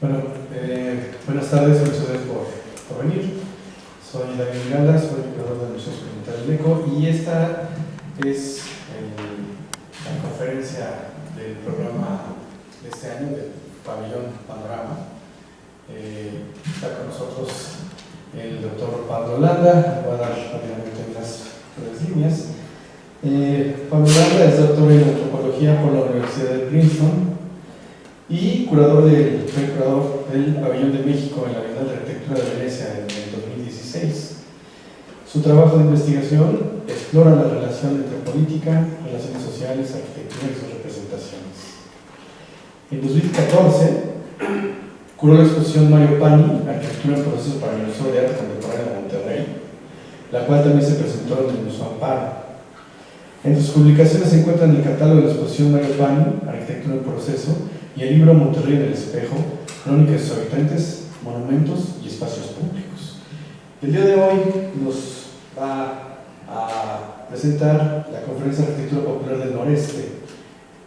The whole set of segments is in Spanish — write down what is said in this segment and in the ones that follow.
Bueno, buenas tardes, muchas gracias por venir. Soy David Miranda, soy curador del Museo Experimental ECO y esta es la conferencia del programa de este año del Pabellón Panorama. Está con nosotros el doctor Pablo Landa. Voy a dar rápidamente unas breves líneas. Pablo Landa es doctor en antropología por la Universidad de Princeton y curador del Pabellón de México en la Bienal de Arquitectura de Venecia en el 2016. Su trabajo de investigación explora la relación entre política, relaciones sociales, arquitectura y sus representaciones. En 2014 curó la exposición Mario Pani, Arquitectura en Proceso para el Museo de Arte Contemporáneo de Monterrey, la cual también se presentó en el Museo Amparo. Entre sus publicaciones se encuentran el catálogo de la exposición Mario Pani, Arquitectura en Proceso, y el libro Monterrey en el Espejo, Crónicas de sus habitantes, monumentos y espacios públicos. El día de hoy nos va a presentar la Conferencia de Arquitectura Popular del Noreste,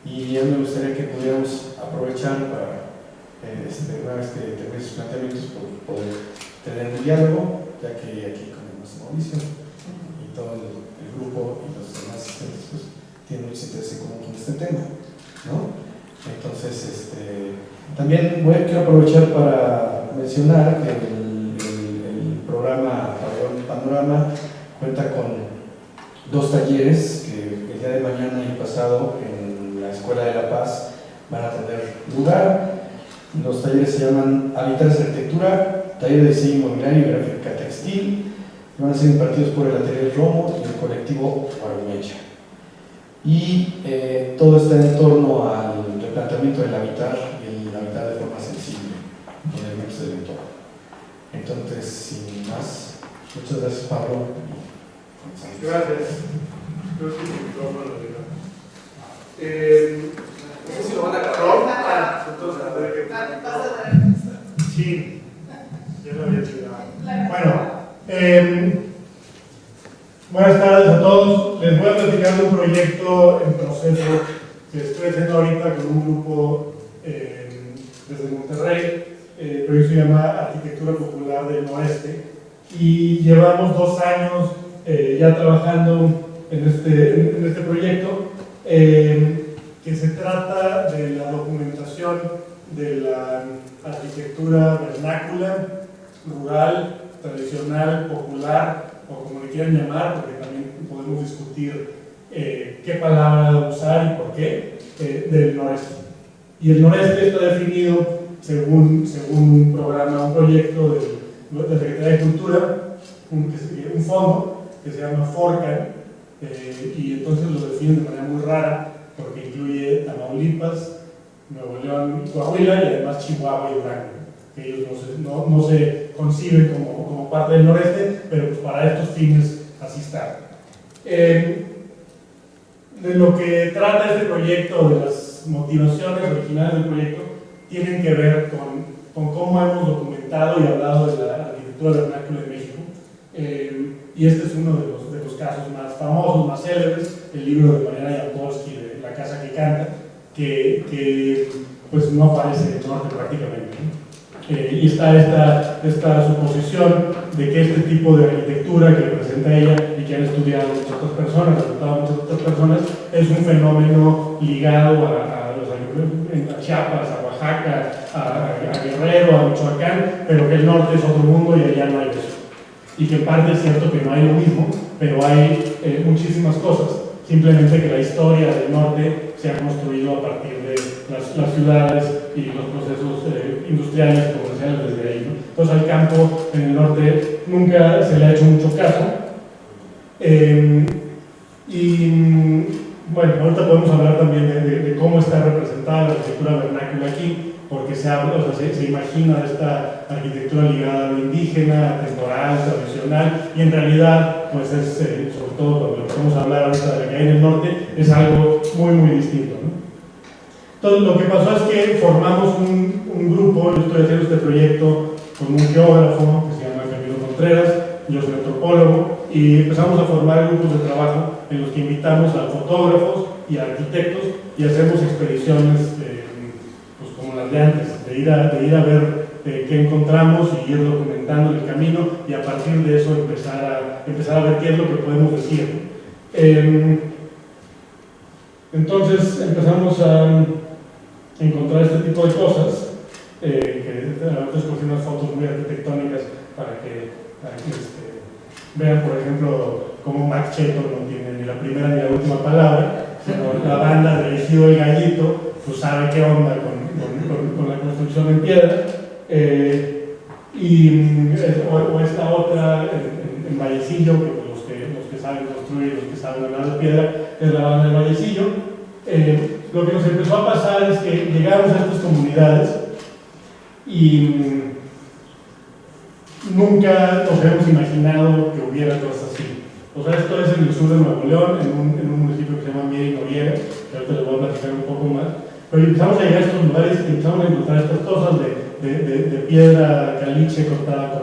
y a mí me gustaría que pudiéramos aprovechar para, una vez que termine sus planteamientos, poder tener un diálogo, ya que aquí con Mauricio y todo el grupo y los demás asistentes pues, tienen mucho interés en común con este tema, ¿no? Entonces, también quiero aprovechar para mencionar que el programa Pabellón Panorama cuenta con dos talleres que el día de mañana y el pasado en la Escuela de La Paz van a tener lugar. Los talleres se llaman Habitantes de Arquitectura, Taller de Diseño Inmobiliario y Gráfica Textil, y van a ser impartidos por el Atelier Romo y el colectivo Guarumecha. Y todo está en torno al replanteamiento del habitar y el habitar de forma sensible en elementos del entorno. Entonces, sin más, muchas gracias, Pablo. Gracias. Creo que el micrófono no sé si lo van a grabar. Entonces, a ver qué. Sí, ya lo había chingado. Bueno, buenas tardes a todos. Les voy a platicar de un proyecto en proceso que estoy haciendo ahorita con un grupo desde Monterrey. El proyecto se llama Arquitectura Popular del Noreste y llevamos 2 años ya trabajando en este proyecto que se trata de la documentación de la arquitectura vernácula, rural, tradicional, popular, o como le quieran llamar, porque también podemos discutir qué palabra usar y por qué, del noreste. Y el noreste está definido según un programa, un proyecto de la Secretaría de Cultura, un fondo que se llama FORCAN, y entonces lo definen de manera muy rara, porque incluye Tamaulipas, Nuevo León y Coahuila, y además Chihuahua y Durango, que ellos no se conciben como parte del noreste, pero pues para estos fines así está. De lo que trata este proyecto, de las motivaciones originales del proyecto, tienen que ver con cómo hemos documentado y hablado de la arquitectura vernácula en México. Y este es uno de los casos más famosos, más célebres, el libro de Mariana Jampolsky de La Casa que Canta, que pues no aparece en el norte prácticamente, ¿no? Y está esta suposición de que este tipo de arquitectura que representa ella y que han estudiado muchas otras personas, es un fenómeno ligado a Chiapas, a Oaxaca, a Guerrero, a Michoacán, pero que el norte es otro mundo y allá no hay eso. Y que en parte es cierto que no hay lo mismo, pero hay muchísimas cosas, simplemente que la historia del norte se ha construido a partir de las ciudades y los procesos industriales, comerciales desde ahí, ¿no? Entonces al campo en el norte nunca se le ha hecho mucho caso. Y bueno, ahorita podemos hablar también de cómo está representada la arquitectura vernácula aquí, porque se imagina esta arquitectura ligada a lo indígena, temporal, tradicional, y en realidad, pues es, sobre todo cuando lo que vamos a hablar ahorita de la que hay en el norte, es algo muy, muy distinto, ¿no? Entonces, lo que pasó es que formamos un grupo. Yo estoy haciendo este proyecto con un geógrafo que se llama Camilo Contreras, yo soy antropólogo, y empezamos a formar grupos de trabajo en los que invitamos a fotógrafos y a arquitectos y hacemos expediciones pues como las de antes, de de ir a ver qué encontramos y ir documentando el camino y a partir de eso empezar a ver qué es lo que podemos decir. Entonces empezamos a encontrar este tipo de cosas, que antes escogí unas fotos muy arquitectónicas para que vean, por ejemplo, cómo Max Cheto no tiene ni la primera ni la última palabra, sino la banda de Ejido el Gallito, pues sabe qué onda con la construcción en piedra. O esta otra en Vallecillo, que los que saben construir, los que saben hablar de piedra, es la banda de Vallecillo. Lo que nos empezó a pasar es que llegamos a estas comunidades y nunca nos habíamos imaginado que hubiera cosas así. O sea, esto es en el sur de Nuevo León, en un municipio que se llama Mier y Noriega, que ahorita les voy a platicar un poco más. Pero empezamos a llegar a estos lugares y empezamos a encontrar estas cosas de piedra caliche cortada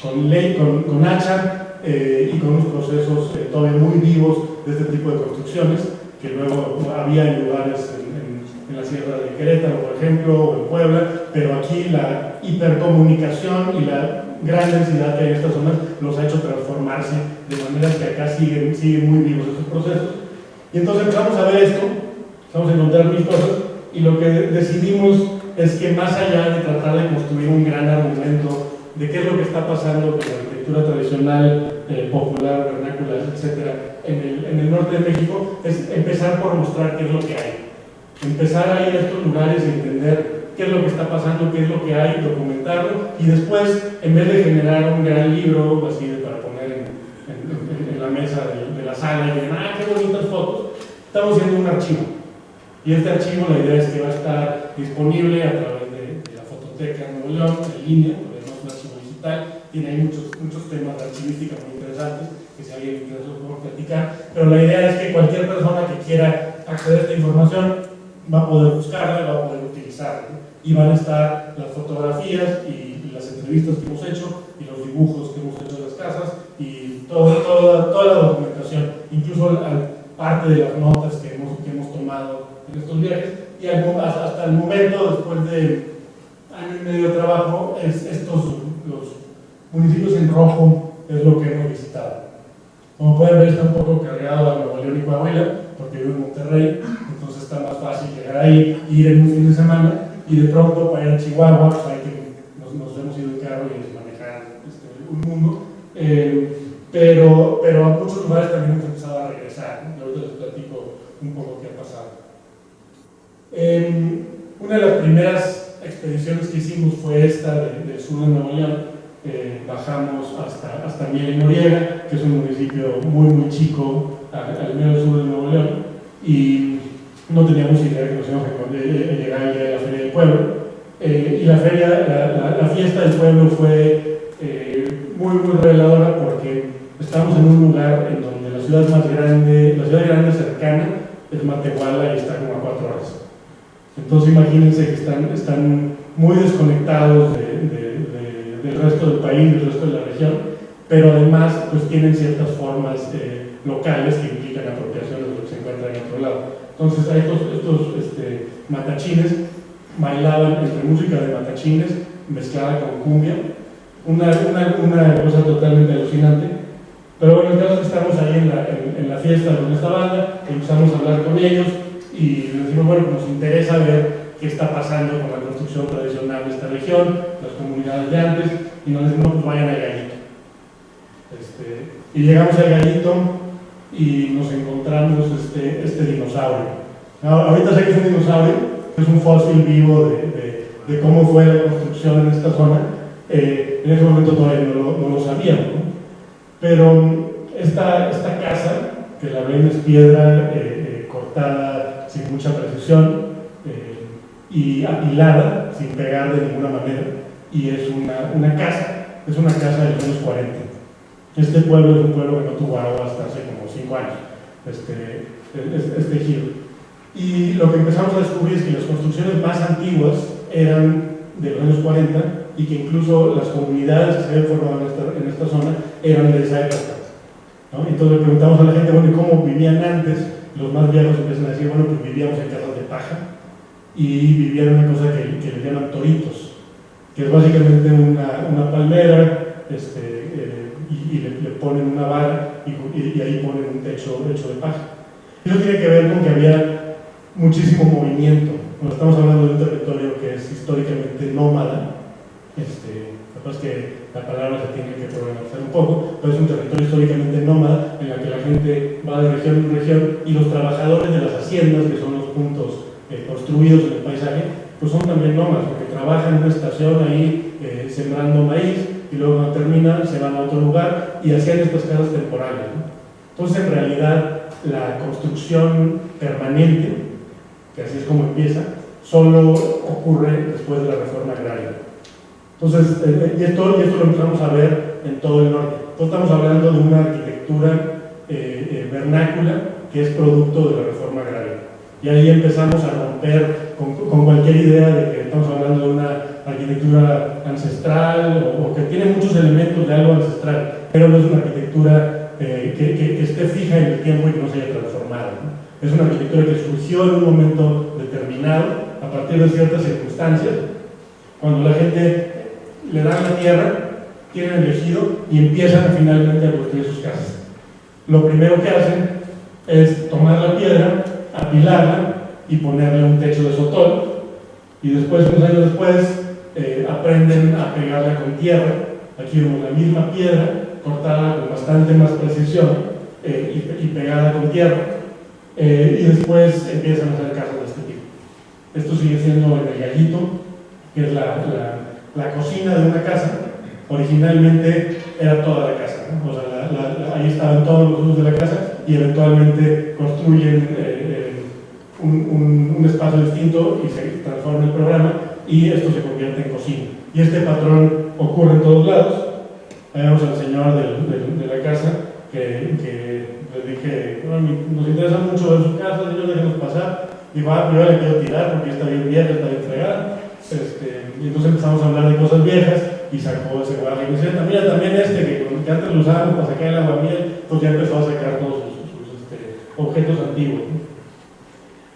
con hacha y con unos procesos todavía muy vivos de este tipo de construcciones que luego había en lugares en la Sierra de Querétaro, por ejemplo, o en Puebla, pero aquí la hipercomunicación y la gran densidad que hay en estas zonas los ha hecho transformarse de manera que acá siguen muy vivos estos procesos. Y entonces empezamos a ver esto, empezamos a encontrar mil cosas, y lo que decidimos es que más allá de tratar de construir un gran argumento de qué es lo que está pasando con la arquitectura tradicional, popular, vernácula, etcétera, en el norte de México, es empezar por mostrar qué es lo que hay. Empezar a ir a estos lugares y entender qué es lo que está pasando, qué es lo que hay, documentarlo, y después, en vez de generar un gran libro así para poner en la mesa de la sala y digan, qué bonitas fotos, estamos haciendo un archivo. Y este archivo, la idea es que va a estar disponible a través de la Fototeca de Nuevo León, en línea, porque no es un archivo digital, tiene ahí muchos temas de archivística muy interesantes, que si alguien quiere eso podemos platicar, pero la idea es que cualquier persona que quiera acceder a esta información va a poder buscarla, va a poder utilizarla, ¿no? Y van a estar las fotografías y las entrevistas que hemos hecho, y los dibujos que hemos hecho de las casas, y toda la documentación, incluso parte de las notas que hemos tomado en estos viajes, y hasta el momento, después de año y medio de trabajo, los municipios en rojo es lo que hemos visitado. Como pueden ver, está un poco cargado a Nuevo León y Coahuila, porque vivo en Monterrey, entonces está más fácil llegar ahí, ir en un fin de semana, y de pronto para ir a Chihuahua, pues hay que nos hemos ido en carro y manejar un mundo, pero a muchos lugares también hemos empezado a regresar, ¿no? Y ahorita les platico un poco qué ha pasado. Una de las primeras expediciones que hicimos fue esta del sur de Nuevo León. Bajamos hasta Mier y Noriega, que es un municipio muy chico al medio sur de Nuevo León, y no teníamos idea que nos íbamos a llegar al día de la Feria del Pueblo. Y la fiesta del pueblo fue muy reveladora porque estamos en un lugar en donde la ciudad grande cercana es Matehuala y está como a 4 horas. Entonces imagínense que están muy desconectados del resto del país, del resto de la región, pero además pues tienen ciertas formas locales que implican apropiaciones de lo que se encuentra en otro lado. Entonces estos matachines bailaban entre música de matachines mezclada con cumbia, una cosa totalmente alucinante. Pero bueno, el caso es que estamos ahí en la fiesta con esta banda, empezamos a hablar con ellos y les decimos, bueno, pues nos interesa ver qué está pasando con la construcción tradicional de esta región, las comunidades de antes, y nos dicen, no, pues vayan al Gallito. Y llegamos al Gallito y nos encontramos este dinosaurio. Ahorita sé que es un dinosaurio, es un fósil vivo de cómo fue la construcción en esta zona. En ese momento todavía no lo sabíamos, ¿no? Pero esta casa, que la ven es piedra cortada sin mucha precisión y apilada sin pegar de ninguna manera, y es una casa de los años 40. Este pueblo es un pueblo que no tuvo agua hasta hace como 5 años, este ejido. Y lo que empezamos a descubrir es que las construcciones más antiguas eran de los años 40 y que incluso las comunidades que se habían formado en esta zona eran de esa época, ¿no? Entonces le preguntamos a la gente, bueno, ¿y cómo vivían antes? Los más viejos empiezan a decir, bueno, pues vivíamos en casas de paja, y vivían en una cosa que le llaman toritos, que es básicamente una palmera, y le ponen una vara y ahí ponen un techo hecho de paja. Eso tiene que ver con que había muchísimo movimiento. Cuando estamos hablando de un territorio que es históricamente nómada, capaz que la palabra se tiene que problematizar un poco, pero es un territorio históricamente nómada en la que la gente va de región en región y los trabajadores de las haciendas, que son los puntos construidos en el paisaje, pues son también nómadas, porque trabajan en una estación ahí sembrando maíz y luego cuando terminan se van a otro lugar y hacían estas casas temporales, ¿no? Entonces en realidad la construcción permanente, que así es como empieza, solo ocurre después de la reforma agraria. Entonces, y esto lo empezamos a ver en todo el norte. Entonces estamos hablando de una arquitectura vernácula que es producto de la reforma agraria. Y ahí empezamos a romper con cualquier idea de que estamos hablando de una arquitectura ancestral o que tiene muchos elementos de algo ancestral, pero no es una arquitectura que esté fija en el tiempo y que no se haya transformado, ¿no? Es una arquitectura que surgió en un momento determinado, a partir de ciertas circunstancias, cuando la gente le dan la tierra, tienen el ejido y empiezan finalmente a construir sus casas. Lo primero que hacen es tomar la piedra, apilarla y ponerle un techo de sotol, y después, unos años después, aprenden a pegarla con tierra. Aquí vemos la misma piedra cortada con bastante más precisión y pegada con tierra, y después empiezan a hacer casas de este tipo. Esto sigue siendo en el gallito, que es la cocina de una casa. Originalmente era toda la casa, ¿no? O sea, ahí estaban todos los usos de la casa y eventualmente construyen un espacio distinto y se transforma el programa y esto se convierte en cocina. Y este patrón ocurre en todos lados. Ahí vemos al señor de la casa que les dije, nos interesa mucho ver su casa, señor, déjenos pasar. Y va, yo le quiero tirar porque está bien vieja, está bien fregada. Y entonces empezamos a hablar de cosas viejas y sacó ese guardia y decía, mira también que antes lo usábamos para sacar el aguamiel, entonces ya empezó a sacar todos sus objetos antiguos, ¿no?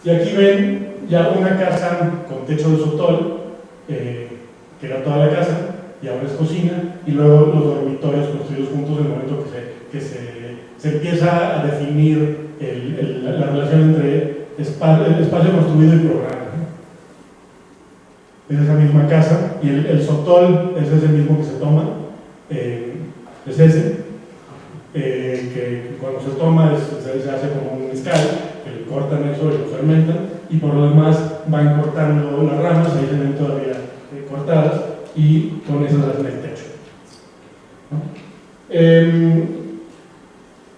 Y aquí ven ya una casa con techo de sotol, que era toda la casa, y ahora es cocina, y luego los dormitorios construidos juntos en el momento que se empieza a definir la relación entre el espacio construido y programa, ¿no? Es esa misma casa, y el sotol es ese mismo que se toma, es ese, que cuando se toma se hace como un mezcal, que le cortan eso y lo fermentan, y por lo demás van cortando las ramas, ahí se ven todavía cortadas, y con eso se hacen el techo, ¿no?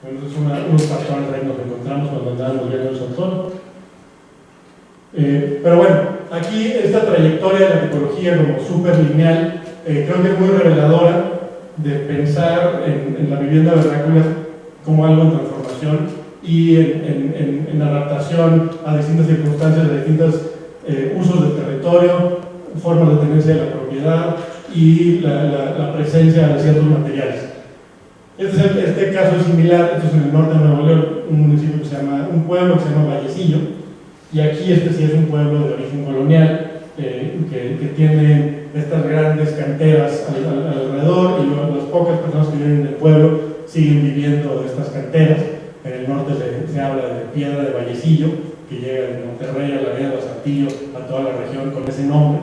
Bueno, esos son unos patrones ahí nos encontramos cuando andábamos viendo el sotol. Pero bueno, aquí esta trayectoria de la tipología como súper lineal creo que es muy reveladora de pensar en la vivienda vernácula como algo en transformación y en adaptación a distintas circunstancias, a distintos usos del territorio, formas de tenencia de la propiedad y la presencia de ciertos materiales. Este caso es similar, esto es en el norte de Nuevo León, un pueblo que se llama Vallecillo, y aquí este sí es un pueblo de origen colonial que tiene estas grandes canteras alrededor, y las pocas personas que viven en el pueblo siguen viviendo de estas canteras. En el norte se habla de piedra de Vallecillo, que llega de Monterrey a Laredo, a Saltillo, a toda la región con ese nombre.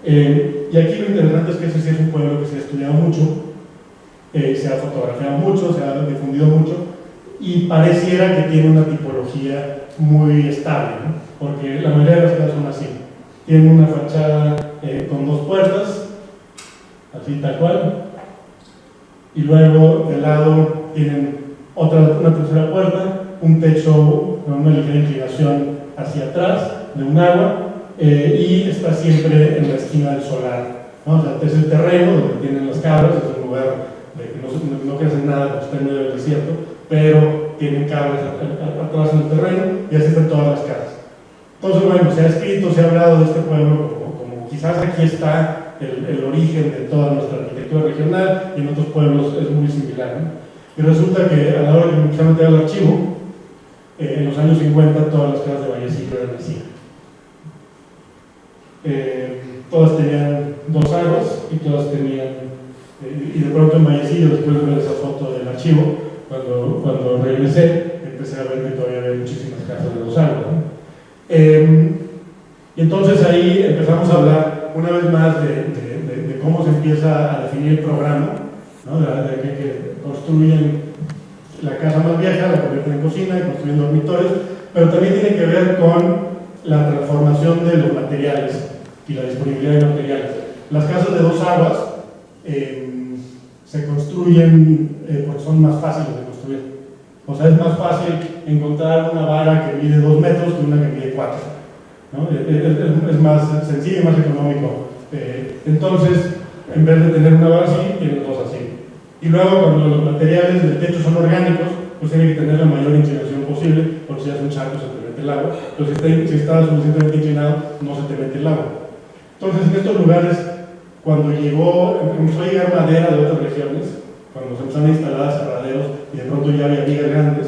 Y aquí lo interesante es que ese sí es un pueblo que se ha estudiado mucho, se ha fotografiado mucho, se ha difundido mucho, y pareciera que tiene una tipología muy estable, ¿no? Porque la mayoría de las casas son así. Tienen una fachada con dos puertas, así tal cual, y luego del lado tienen una tercera puerta, un techo con una ligera inclinación hacia atrás de un agua, y está siempre en la esquina del solar, ¿no? O sea, es el terreno donde tienen las cabras, es un lugar de que no crecen nada porque está en medio del desierto, pero tienen cabras atrás en el terreno, y así están todas las casas. Entonces, bueno, se ha escrito, se ha hablado de este pueblo como quizás aquí está el origen de toda nuestra arquitectura regional, y en otros pueblos es muy similar, ¿no? Y resulta que a la hora que empecé a meter el archivo, en los años 50 todas las casas de Vallecillo eran así. todas tenían 2 aguas y todas tenían, y de pronto en Vallecillo, después de ver esa foto del archivo, cuando regresé, empecé a ver que todavía había muchísimas casas de 2 aguas, ¿no? Y entonces ahí empezamos a hablar una vez más de cómo se empieza a definir el programa, ¿no? De que construyen la casa más vieja, la convierten en cocina y construyen dormitorios, pero también tiene que ver con la transformación de los materiales y la disponibilidad de materiales. Las casas de 2 aguas se construyen porque son más fáciles de construir. O sea, es más fácil encontrar una vara que mide 2 metros que una que mide 4. ¿No? Es más sencillo y más económico. Entonces, en vez de tener una vara así, tienes 2 así. Y luego, cuando los materiales del techo son orgánicos, pues tiene que tener la mayor inclinación posible, porque si hace un charco se te mete el agua. Pero si está suficientemente inclinado, no se te mete el agua. Entonces, en estos lugares, cuando empezó a llegar madera de otras regiones, cuando se empezaron a instalar aserraderos y de pronto ya había vigas grandes,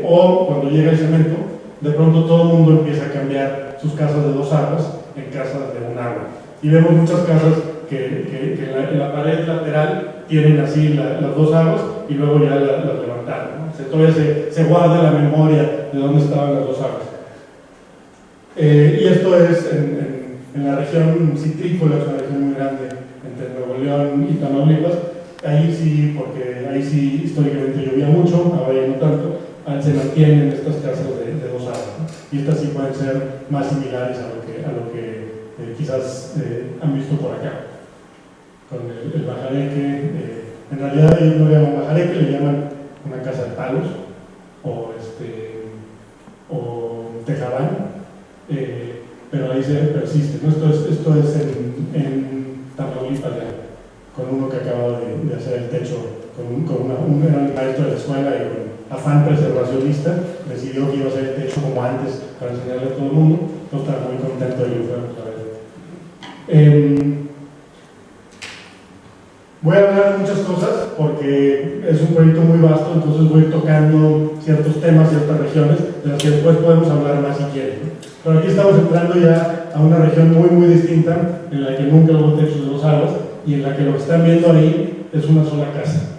o cuando llega el cemento, de pronto todo el mundo empieza a cambiar sus casas de 2 aguas en casas de 1 agua. Y vemos muchas casas que en la pared lateral tienen así las 2 aguas y luego ya las levantaron, ¿no? O sea, todavía se guarda la memoria de dónde estaban las 2 aguas. Y esto es en la región citrícola, es una región muy grande entre Nuevo León y Tamaulipas. Ahí sí, porque ahí sí históricamente llovía mucho, ahora ya no tanto. Se mantienen estas casas de 2 aguas, ¿no? Y estas sí pueden ser más similares a lo que quizás han visto por acá con el bajareque. En realidad ellos no le llaman bajareque, le llaman una casa de palos o tejabán, pero ahí se persiste, ¿no? Esto es en Tamaulipas ya, con uno que acaba de hacer el techo, era el maestro de la escuela y con afán preservacionista decidió que iba a hacer el techo como antes para enseñarle a todo el mundo. Yo estaba muy contento de que lo fuéramos a ver. Voy a hablar de muchas cosas porque es un proyecto muy vasto, entonces voy tocando ciertos temas, ciertas regiones, de las que después podemos hablar más si quieren, ¿no? Pero aquí estamos entrando ya a una región muy muy distinta, en la que nunca hubo techos de 2 aguas y en la que lo que están viendo ahí es una sola casa.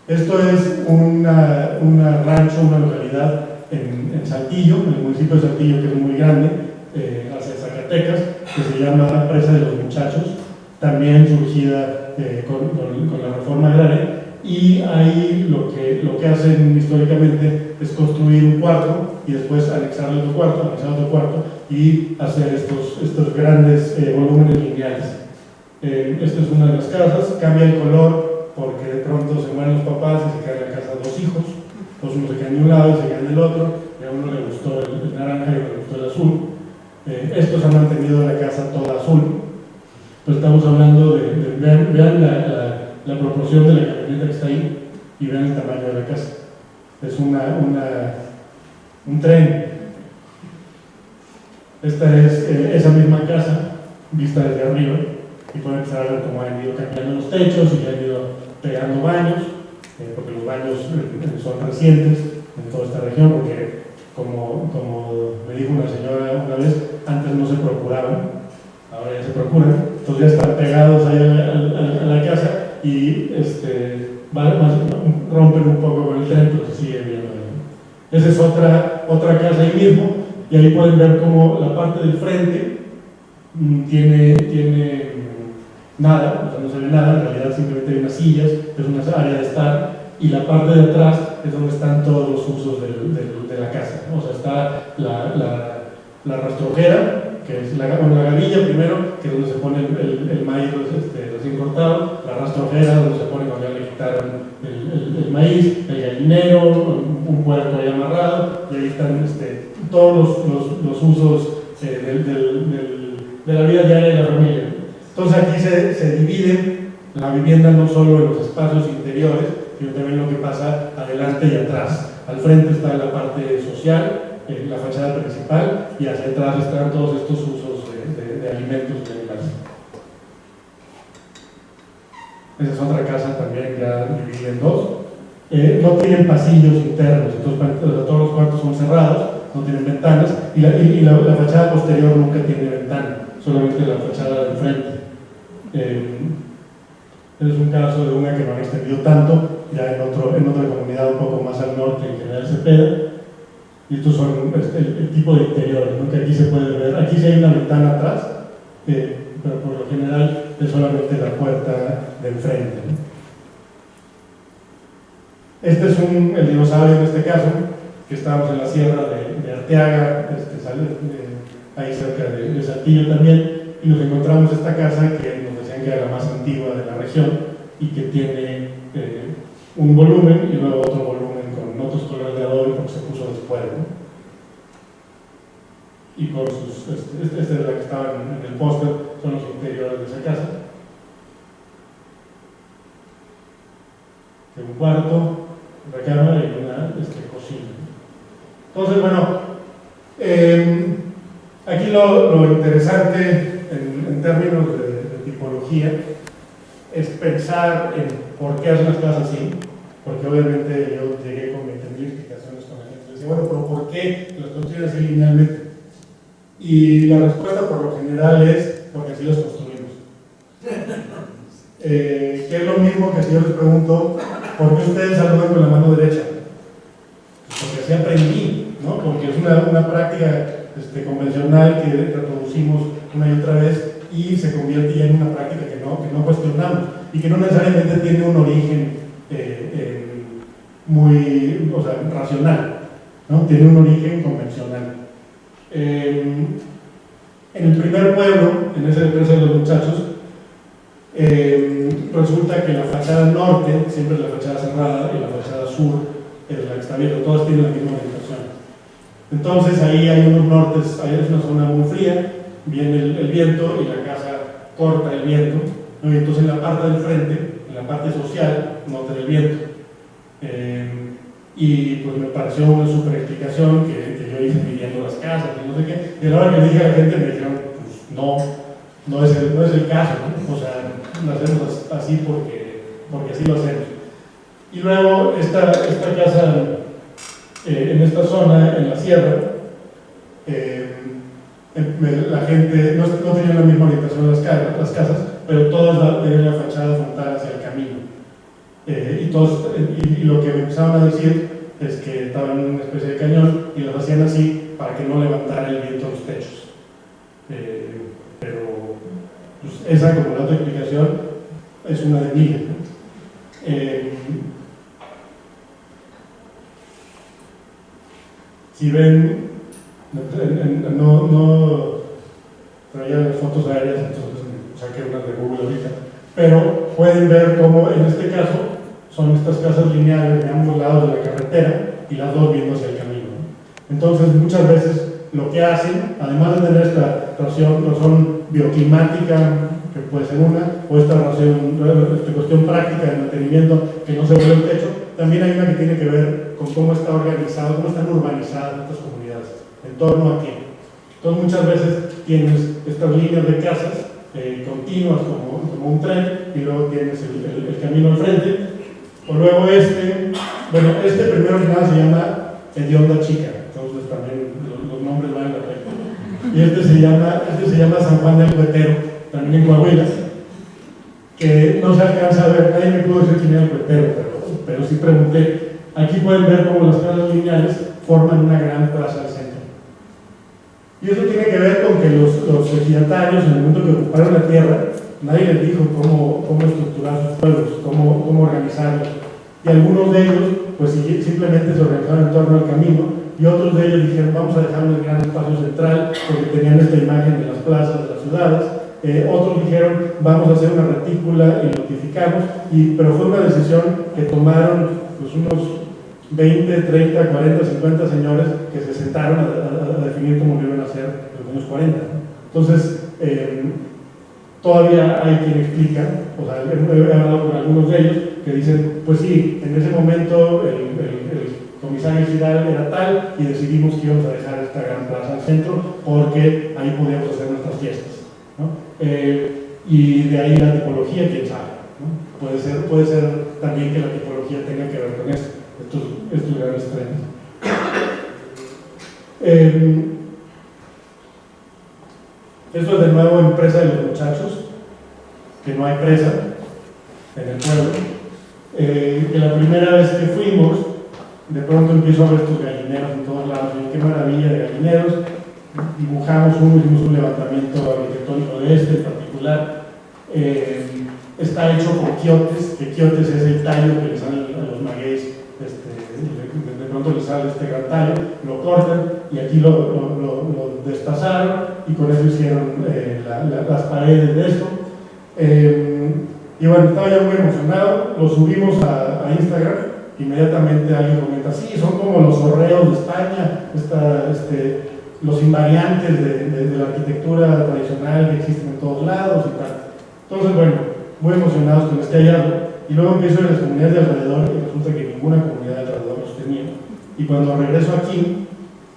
Esto es una rancho, una localidad en Saltillo, en el municipio de Saltillo, que es muy grande, hacia Zacatecas, que se llama Presa de los Muchachos, también surgida con la reforma agraria, y ahí lo que hacen históricamente es construir un cuarto y después anexar otro cuarto y hacer estos grandes volúmenes lineales. Esta es una de las casas, cambia el color porque de pronto se mueren los papás y se cae en la casa 2 hijos, entonces uno se cae de un lado y se cae del otro, y a uno le gustó el naranja y a uno le gustó el azul. Estos han mantenido la casa toda azul. Entonces estamos hablando vean la proporción de la camioneta que está ahí y vean el tamaño de la casa. Es un tren. Esta es esa misma casa vista desde arriba y pueden empezar a ver cómo han ido cambiando los techos y han ido pegando baños, porque los baños son recientes en toda esta región, porque como me dijo una señora una vez, antes no se procuraban, ahora ya se procuran, entonces ya están pegados ahí a la casa y rompen un poco con el tren, pero se sigue viendo ahí. Esa es otra casa ahí mismo, y ahí pueden ver cómo la parte del frente tiene nada, o sea, no se ve nada, en realidad simplemente hay unas sillas, es una área de estar, y la parte de atrás es donde están todos los usos de la casa, ¿no? O sea, está la rastrojera, que es la gavilla primero, que es donde se pone el maíz recién cortado, la rastrojera donde se pone cuando ya le quitaron el maíz, el gallinero, un puerco ahí amarrado, y ahí están todos los usos de la vida diaria de la familia. Entonces aquí se divide la vivienda no solo en los espacios interiores, sino también lo que pasa adelante y atrás. Al frente está la parte social, la fachada principal, y hacia atrás están todos estos usos de alimentos y animales. Esa es otra casa también ya dividida en 2. No tienen pasillos internos, entonces todos los cuartos son cerrados, no tienen ventanas, y la fachada posterior nunca tiene ventana, solamente la fachada del frente. Es un caso de una que no han extendido tanto, ya en otra comunidad un poco más al norte, en General Cepeda, y estos son el tipo de interiores, ¿no? Que aquí se puede ver. Aquí sí hay una ventana atrás, pero por lo general es solamente la puerta de enfrente, ¿no? Este es el dinosaurio en este caso, que estábamos en la sierra de Arteaga, ahí cerca de Saltillo también, y nos encontramos esta casa que nos decían que era la más antigua de la región y que tiene un volumen y luego otro volumen con otros colores de adobe porque se puso después, ¿no? Y con sus, esta es la que estaba en el póster, son los interiores de esa casa. Un cuarto, recámara y una cocina. Entonces, bueno, aquí lo interesante en términos de tipología es pensar en por qué hacen las casas así, porque obviamente yo llegué con 20.000 explicaciones con la gente. Decía, bueno, pero ¿por qué las construyen así linealmente? Y la respuesta por lo general es porque así las construimos. Que es lo mismo que si yo les pregunto, ¿por qué ustedes saludan con la mano derecha? Porque así aprendí, ¿no? Porque es una práctica convencional que reproducimos una y otra vez y se convierte ya en una práctica que no cuestionamos y que no necesariamente tiene un origen muy racional, ¿no? Tiene un origen convencional. En el primer pueblo, en ese de los muchachos, resulta que la fachada norte siempre es la fachada cerrada y la fachada sur es la que está abierta, todas tienen la misma orientación. Entonces ahí hay unos nortes, ahí es una zona muy fría, viene el viento y la casa corta el viento, ¿no? Y entonces en la parte del frente, en la parte social, nota el viento. Y pues me pareció una super explicación que yo hice midiendo las casas y no sé qué, y a la hora que le dije a la gente me dijeron, pues no es el caso, ¿no? O sea, lo hacemos así porque así lo hacemos. Y luego esta casa en esta zona, en la sierra, la gente no tenía la misma orientación las casas, pero todas tenían la fachada frontal hacia el camino. Y lo que me empezaron a decir es que estaban en una especie de cañón y las hacían así para que no levantara el viento a los techos. Pero pues, esa, como la otra explicación, es una de miles, ¿no? Si ven, no traía las fotos aéreas, entonces saqué unas de Google ahorita, pero pueden ver cómo en este caso son estas casas lineales de ambos lados de la carretera y las dos viendo hacia el camino, ¿no? Entonces muchas veces lo que hacen, además de tener esta razón bioclimática, que puede ser una, o esta cuestión práctica de mantenimiento que no se vuelve el techo, también hay una que tiene que ver con cómo está organizado, cómo están urbanizadas estas comunidades, en torno a qué. Entonces muchas veces tienes estas líneas de casas continuas como un tren y luego tienes el camino al frente, o luego primero que nada se llama Hedionda Chica, entonces también los nombres van a la pena. Y este se llama San Juan del Cuetero, también en Coahuila, que no se alcanza a ver, nadie me pudo decir quién era el cuetero, pero sí pregunté. Aquí pueden ver cómo las casas lineales forman una gran plaza al centro. Y eso tiene que ver con que los ejidatarios, en el momento que ocuparon la tierra, nadie les dijo cómo estructurar sus pueblos, cómo organizarlos. Y algunos de ellos, pues simplemente se organizaron en torno al camino, y otros de ellos dijeron, vamos a dejar un gran espacio central, porque tenían esta imagen de las plazas de las ciudades. Otros dijeron, vamos a hacer una retícula y notificamos, pero fue una decisión que tomaron pues, unos 20, 30, 40, 50 señores que se sentaron a definir cómo lo iban a hacer en los años 40. Entonces, todavía hay quien explica, o sea, he hablado con algunos de ellos que dicen, pues sí, en ese momento el comisario Giral era tal y decidimos que íbamos a dejar esta gran plaza al centro porque ahí podíamos hacer nuestras fiestas, ¿no? Y de ahí la tipología, quién sabe, ¿no? Puede ser también que la tipología tenga que ver con esto, estos grandes trenes. Esto es de nuevo empresa de los muchachos, que no hay presa en el pueblo. Que la primera vez que fuimos, de pronto empiezo a ver estos gallineros en todos lados. Y qué maravilla de gallineros. Dibujamos hicimos un levantamiento arquitectónico de este en particular. Está hecho por quiotes, que quiotes es el tallo que le sale a los magueyes. De pronto les sale este gran tallo, lo cortan y aquí lo destazaron y con eso hicieron las paredes de esto. Y bueno, estaba ya muy emocionado, lo subimos a Instagram, inmediatamente alguien comenta, sí, son como los horreos de España, los invariantes de la arquitectura tradicional que existen en todos lados y tal. Entonces, bueno, muy emocionados con este hallazgo. Y luego empiezo en las comunidades de alrededor y resulta que ninguna comunidad de alrededor los tenía. Y cuando regreso aquí,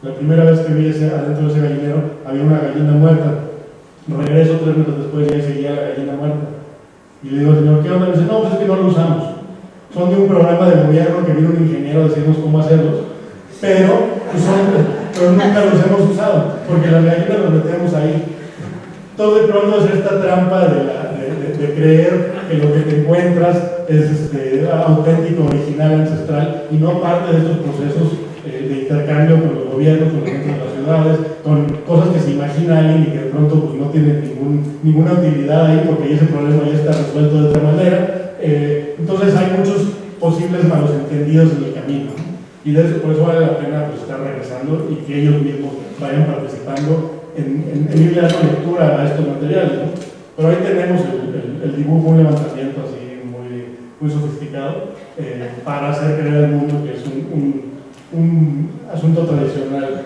la primera vez que vi adentro de ese gallinero, había una gallina muerta. Regreso 3 meses después y ahí seguía la gallina muerta. Y le digo, señor, ¿qué onda? Me dice, no, pues es que no lo usamos. Son de un programa de gobierno que vino un ingeniero a decirnos cómo hacerlos, pero nunca los hemos usado, porque las gallinas las metemos ahí. Todo de pronto es esta trampa de creer que lo que te encuentras es auténtico, original, ancestral, y no parte de estos procesos de intercambio con los gobiernos, con la gente de las ciudades, con cosas que se imagina alguien y que de pronto pues, no tienen ninguna utilidad ahí porque ese problema ya está resuelto de otra manera. Entonces hay muchos posibles malos entendidos en el camino, ¿no? Y por eso vale la pena pues, estar regresando y que ellos mismos vayan participando en irle dando lectura a estos materiales, ¿no? Pero ahí tenemos el dibujo, un levantamiento así muy sofisticado para hacer creer al mundo que es un asunto tradicional.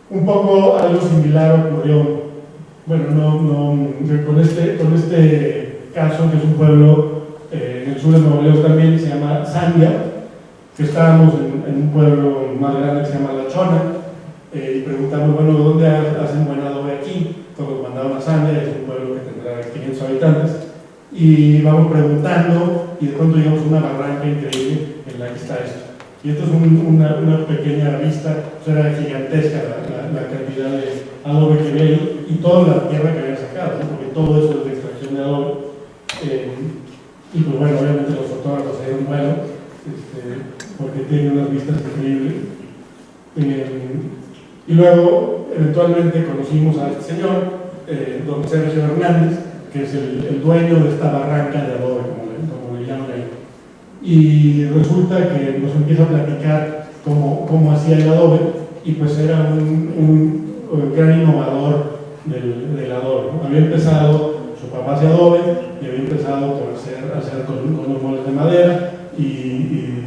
Un poco algo similar ocurrió, bueno, con este caso, que es un pueblo en el sur de Nuevo León también, se llama Sandia, que estábamos en un pueblo más grande que se llama La Chona, y preguntamos, bueno, ¿dónde hacen buen adobe aquí? Entonces nos mandaron a Sandia, es un pueblo que tendrá 500 habitantes, y vamos preguntando, y de pronto llegamos a una barranca increíble en la que está esto. Y esto es una pequeña vista, pues era gigantesca la cantidad de adobe que había ahí y toda la tierra que había sacado, ¿no? Porque todo eso es de extracción de adobe. Y pues bueno, obviamente los fotógrafos se dieron bueno, porque tienen unas vistas increíbles. Y luego, eventualmente, conocimos a este señor, don Sergio Hernández, que es el dueño de esta barranca de adobe, como le llaman ahí. Y resulta que nos empieza a platicar cómo hacía el adobe, y pues era un gran innovador del adobe, ¿no? Había empezado, su papá hacía adobe, y había empezado por hacer con unos moldes de madera,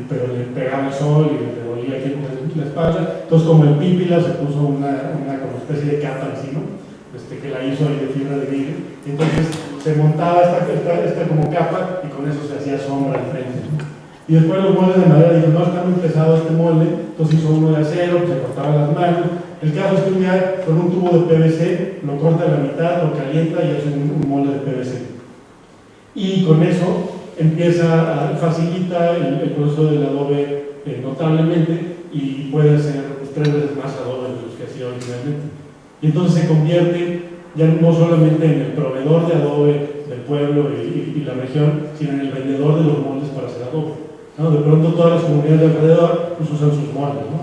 pero le pegaba el sol y le dolía aquí en la espalda. Entonces, como el pípila, se puso una como especie de capa encima, que la hizo ahí de fibra de vidrio. Entonces se montaba esta como capa y con eso se hacía sombra al frente, ¿no? Y después los moldes de madera dijeron, no, está muy pesado este molde, entonces hizo uno de acero, se cortaba las manos. El caso es que un día con un tubo de PVC lo corta a la mitad, lo calienta y hace un molde de PVC. Y con eso facilita el proceso del adobe notablemente y puede hacer 3 veces más adobe de los que hacía originalmente. Y entonces se convierte ya no solamente en el proveedor de adobe del pueblo y la región, sino en el vendedor de los moldes para hacer adobe, ¿no? De pronto todas las comunidades de alrededor pues, usan sus moldes, ¿no?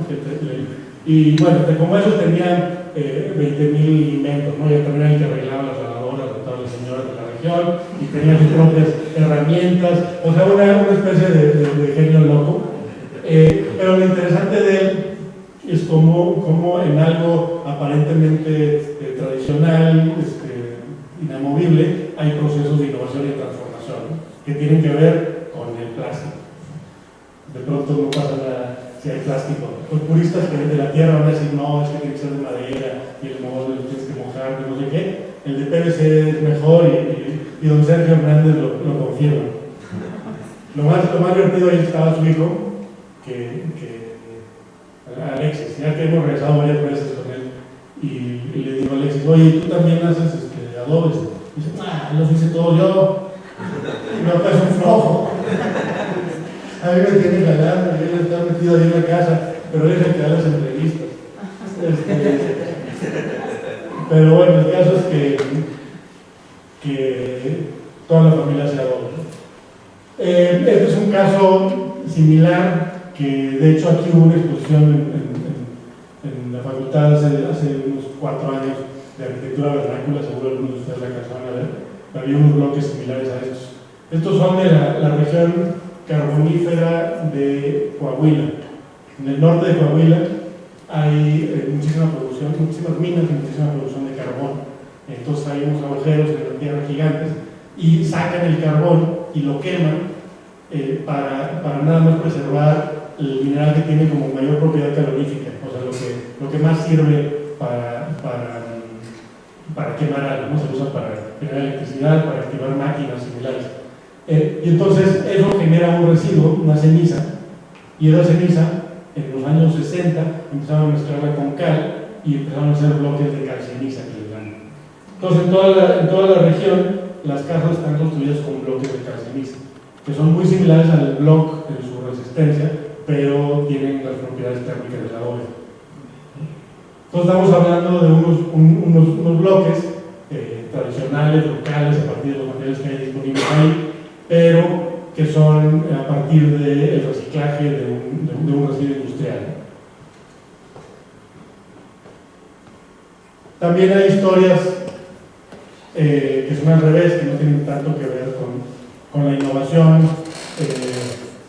Y bueno, como eso tenían 20.000 inventos, ¿no? Ya también el que arreglaba las lavadoras de todas las señoras de la región y tenía sus propias herramientas, o sea, una especie de genio loco. Pero lo interesante de él es como en algo aparentemente tradicional, inamovible, hay procesos de innovación y transformación, ¿no? Que tienen que ver con el plástico. De pronto no pasa nada si hay plástico. Los puristas que de la tierra van a decir, no, es que tiene que ser de madera y el molde lo tienes que mojar, no sé qué. El de PVC es mejor y don Sergio Hernández lo confirma. Lo más divertido ahí estaba su hijo, Alexis, ya que hemos regresado varias veces con él, y le digo a Alexis, oye, ¿tú también haces adobes? Y dice, los hice todos yo, no, es un flojo. A mí me tiene jalando, él está metido ahí en la casa, pero él es el que da las entrevistas. pero bueno, el caso es que toda la familia sea doble. Este es un caso similar, que de hecho aquí hubo una exposición en la facultad hace unos 4 años de arquitectura vernácula, seguro algunos de ustedes la alcanzaron a ver. Había unos bloques similares a estos. Estos son de la región carbonífera de Coahuila. En el norte de Coahuila hay muchísima producción, muchísimas minas y muchísima producción de carbón. Entonces hay unos agujeros en la tierra gigantes y sacan el carbón y lo queman para nada más preservar el mineral que tiene como mayor propiedad calorífica, o sea, lo que más sirve para quemar algo, ¿no? Se usa para generar electricidad, para activar máquinas similares. Y entonces eso genera un residuo, una ceniza, y esa ceniza en los años 60 empezaron a mezclarla con cal y empezaron a hacer bloques de calceniza que les dan. Entonces en toda la región las casas están construidas con bloques de calceniza, que son muy similares al block en su resistencia, pero tienen las propiedades térmicas del adobe. Entonces estamos hablando de unos bloques tradicionales, locales, a partir de los materiales que hay disponibles ahí, pero que son a partir del reciclaje de un residuo industrial. También hay historias que son al revés, que no tienen tanto que ver con la innovación,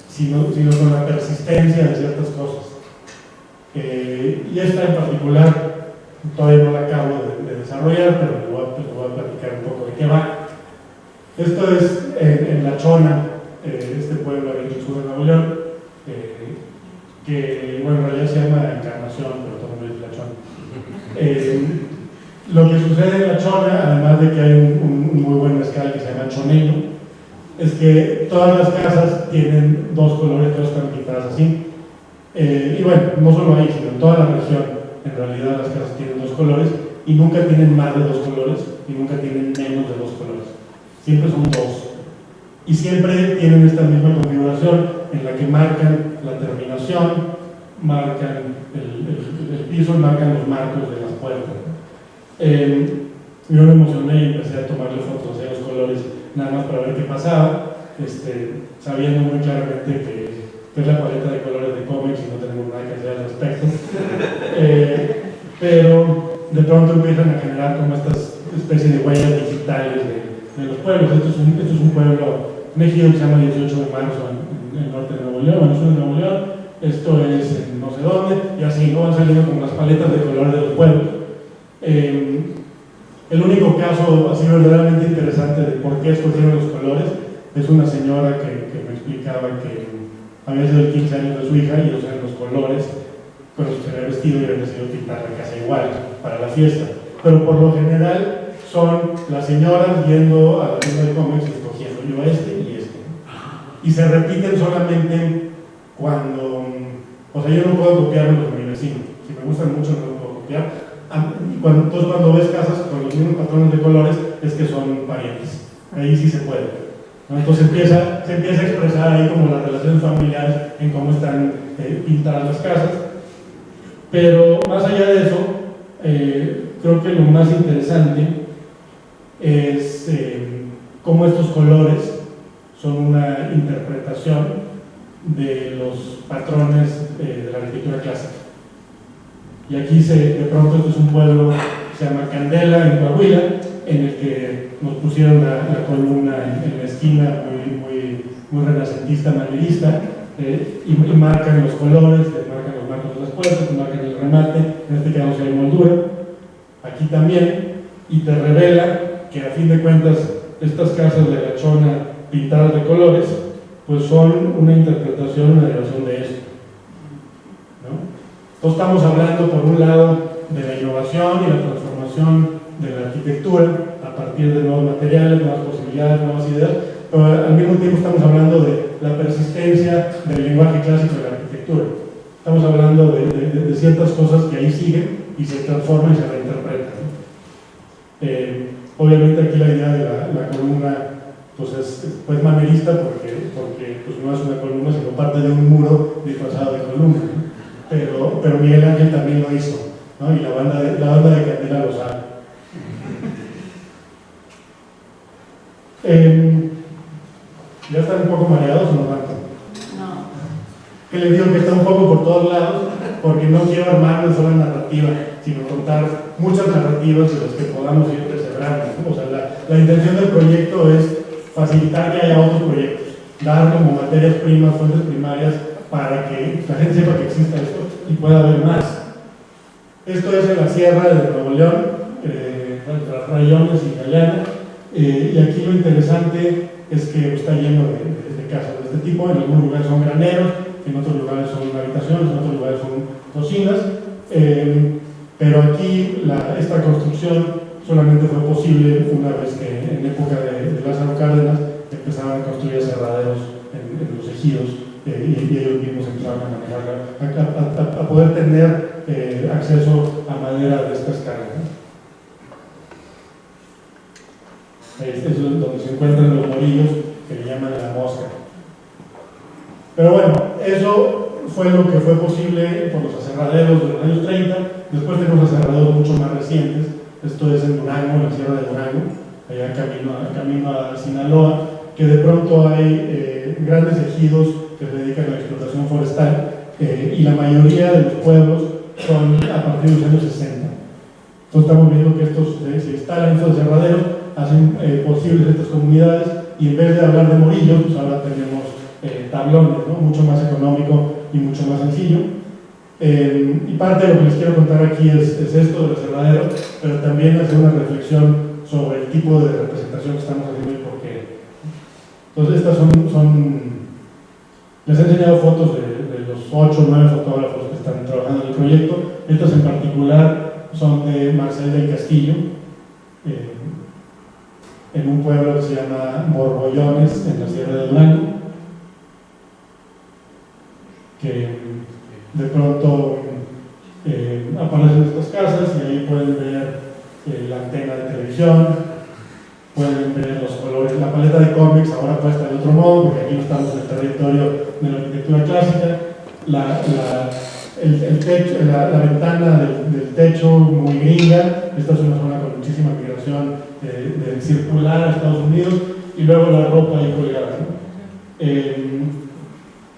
sino con la persistencia de ciertas cosas. Y esta en particular todavía no la acabo de desarrollar, pero les voy a platicar un poco de qué va. Esto es en La Chona, este pueblo en el sur de Nuevo León, que bueno, en realidad se llama Encarnación, pero todo el mundo dice La Chona. Lo que sucede en La Chona, además de que hay un muy buen mezcal que se llama choneño, es que todas las casas tienen 2 colores, todas están pintadas así. Y bueno, no solo ahí, sino en toda la región, en realidad las casas tienen 2 colores y nunca tienen más de 2 colores y nunca tienen menos de 2 colores. Siempre son 2. Y siempre tienen esta misma configuración en la que marcan la terminación, marcan el piso, marcan los marcos de las puertas. Yo me emocioné y empecé a tomarle fotos de los colores nada más para ver qué pasaba, sabiendo muy claramente que es la paleta de colores de cómics y no tenemos nada que hacer al respecto. Pero de pronto empiezan a generar como estas especies de huellas digitales de los pueblos. Esto es un pueblo, un ejido que se llama 18 de marzo en el norte de Nuevo León, en el sur de Nuevo León. Esto es en no sé dónde, y así no van saliendo como las paletas de colores de los pueblos. El único caso así verdaderamente interesante de por qué escogieron los colores es una señora que me explicaba que había sido el 15 años de su hija y ellos eran los colores con los que se había vestido y habían decidido pintar la casa igual para la fiesta. Pero por lo general son las señoras yendo a la tienda de cómics y escogiendo yo este y este. Y se repiten solamente cuando, o sea, yo no puedo copiarlos de mi vecino. Si me gustan mucho no los puedo copiar. Entonces cuando ves casas con los mismos patrones de colores es que son parientes. Ahí sí se puede, ¿no? Entonces se empieza a expresar ahí como las relaciones familiares en cómo están pintadas las casas. Pero más allá de eso, creo que lo más interesante es cómo estos colores son una interpretación de los patrones de la arquitectura clásica. Y aquí de pronto esto es un pueblo que se llama Candela, en Coahuila, en el que nos pusieron la columna en la esquina muy renacentista, manierista, y marcan los colores, marcan los marcos de las puertas, marcan el remate, en este caso hay moldura, aquí también, y te revela que a fin de cuentas estas casas de La Chona pintadas de colores, pues son una interpretación, una derivación de esto. Entonces estamos hablando por un lado de la innovación y la transformación de la arquitectura a partir de nuevos materiales, nuevas posibilidades, nuevas ideas, pero al mismo tiempo estamos hablando de la persistencia del lenguaje clásico de la arquitectura. Estamos hablando de ciertas cosas que ahí siguen y se transforman y se reinterpretan. Obviamente aquí la idea de la columna pues es manierista porque pues no es una columna sino parte de un muro disfrazado de columna. Pero Miguel Ángel también lo hizo, ¿no? Y la banda de Candela lo sabe. ¿Ya están un poco mareados o no tanto? No. Que les digo que está un poco por todos lados, porque no quiero armar una sola narrativa, sino contar muchas narrativas de las que podamos ir perseverando, ¿no? O sea, la intención del proyecto es facilitar que haya otros proyectos, dar como materias primas, fuentes primarias, para que la gente sepa que exista esto y pueda haber más. Esto es en la Sierra de Nuevo León, entre las Rayones y Galeana, y aquí lo interesante es que está lleno de casas de este tipo. En algunos lugares son graneros, en otros lugares son habitaciones, en otros lugares son cocinas, pero aquí esta construcción solamente fue posible una vez que en época de Lázaro Cárdenas empezaron a construir aserraderos en los ejidos, y ellos mismos empezaron a manejarla, a poder tener acceso a madera de esta escala, ¿no? Este es donde se encuentran los morillos que le llaman la mosca. Pero bueno, eso fue lo que fue posible por los aserraderos de los años 30. Después tenemos aserraderos mucho más recientes. Esto es en Durango, en la Sierra de Durango, allá camino a Sinaloa, que de pronto hay grandes ejidos que se dedican a la explotación forestal, y la mayoría de los pueblos son a partir de los años 60. Entonces estamos viendo que estos se instalan estos aserraderos, hacen posibles estas comunidades, y en vez de hablar de morillos, pues ahora tenemos tablones, ¿no? Mucho más económico y mucho más sencillo. Y parte de lo que les quiero contar aquí es esto del aserradero, pero también hacer una reflexión sobre el tipo de representación que estamos haciendo y por qué. Entonces estas les he enseñado fotos de los 8 o 9 fotógrafos que están trabajando en el proyecto. Estas en particular son de Marcel del Castillo, en un pueblo que se llama Borbollones, en la Sierra de Durango, que de pronto aparecen estas casas y ahí pueden ver la antena de televisión, pueden ver los colores, la paleta de cómics ahora puesta de otro modo, porque aquí no estamos en el territorio de la arquitectura clásica, el techo, la ventana del techo muy gringa. Esta es una zona con muchísima migración de circular a Estados Unidos, y luego la ropa ahí colgada, ¿no?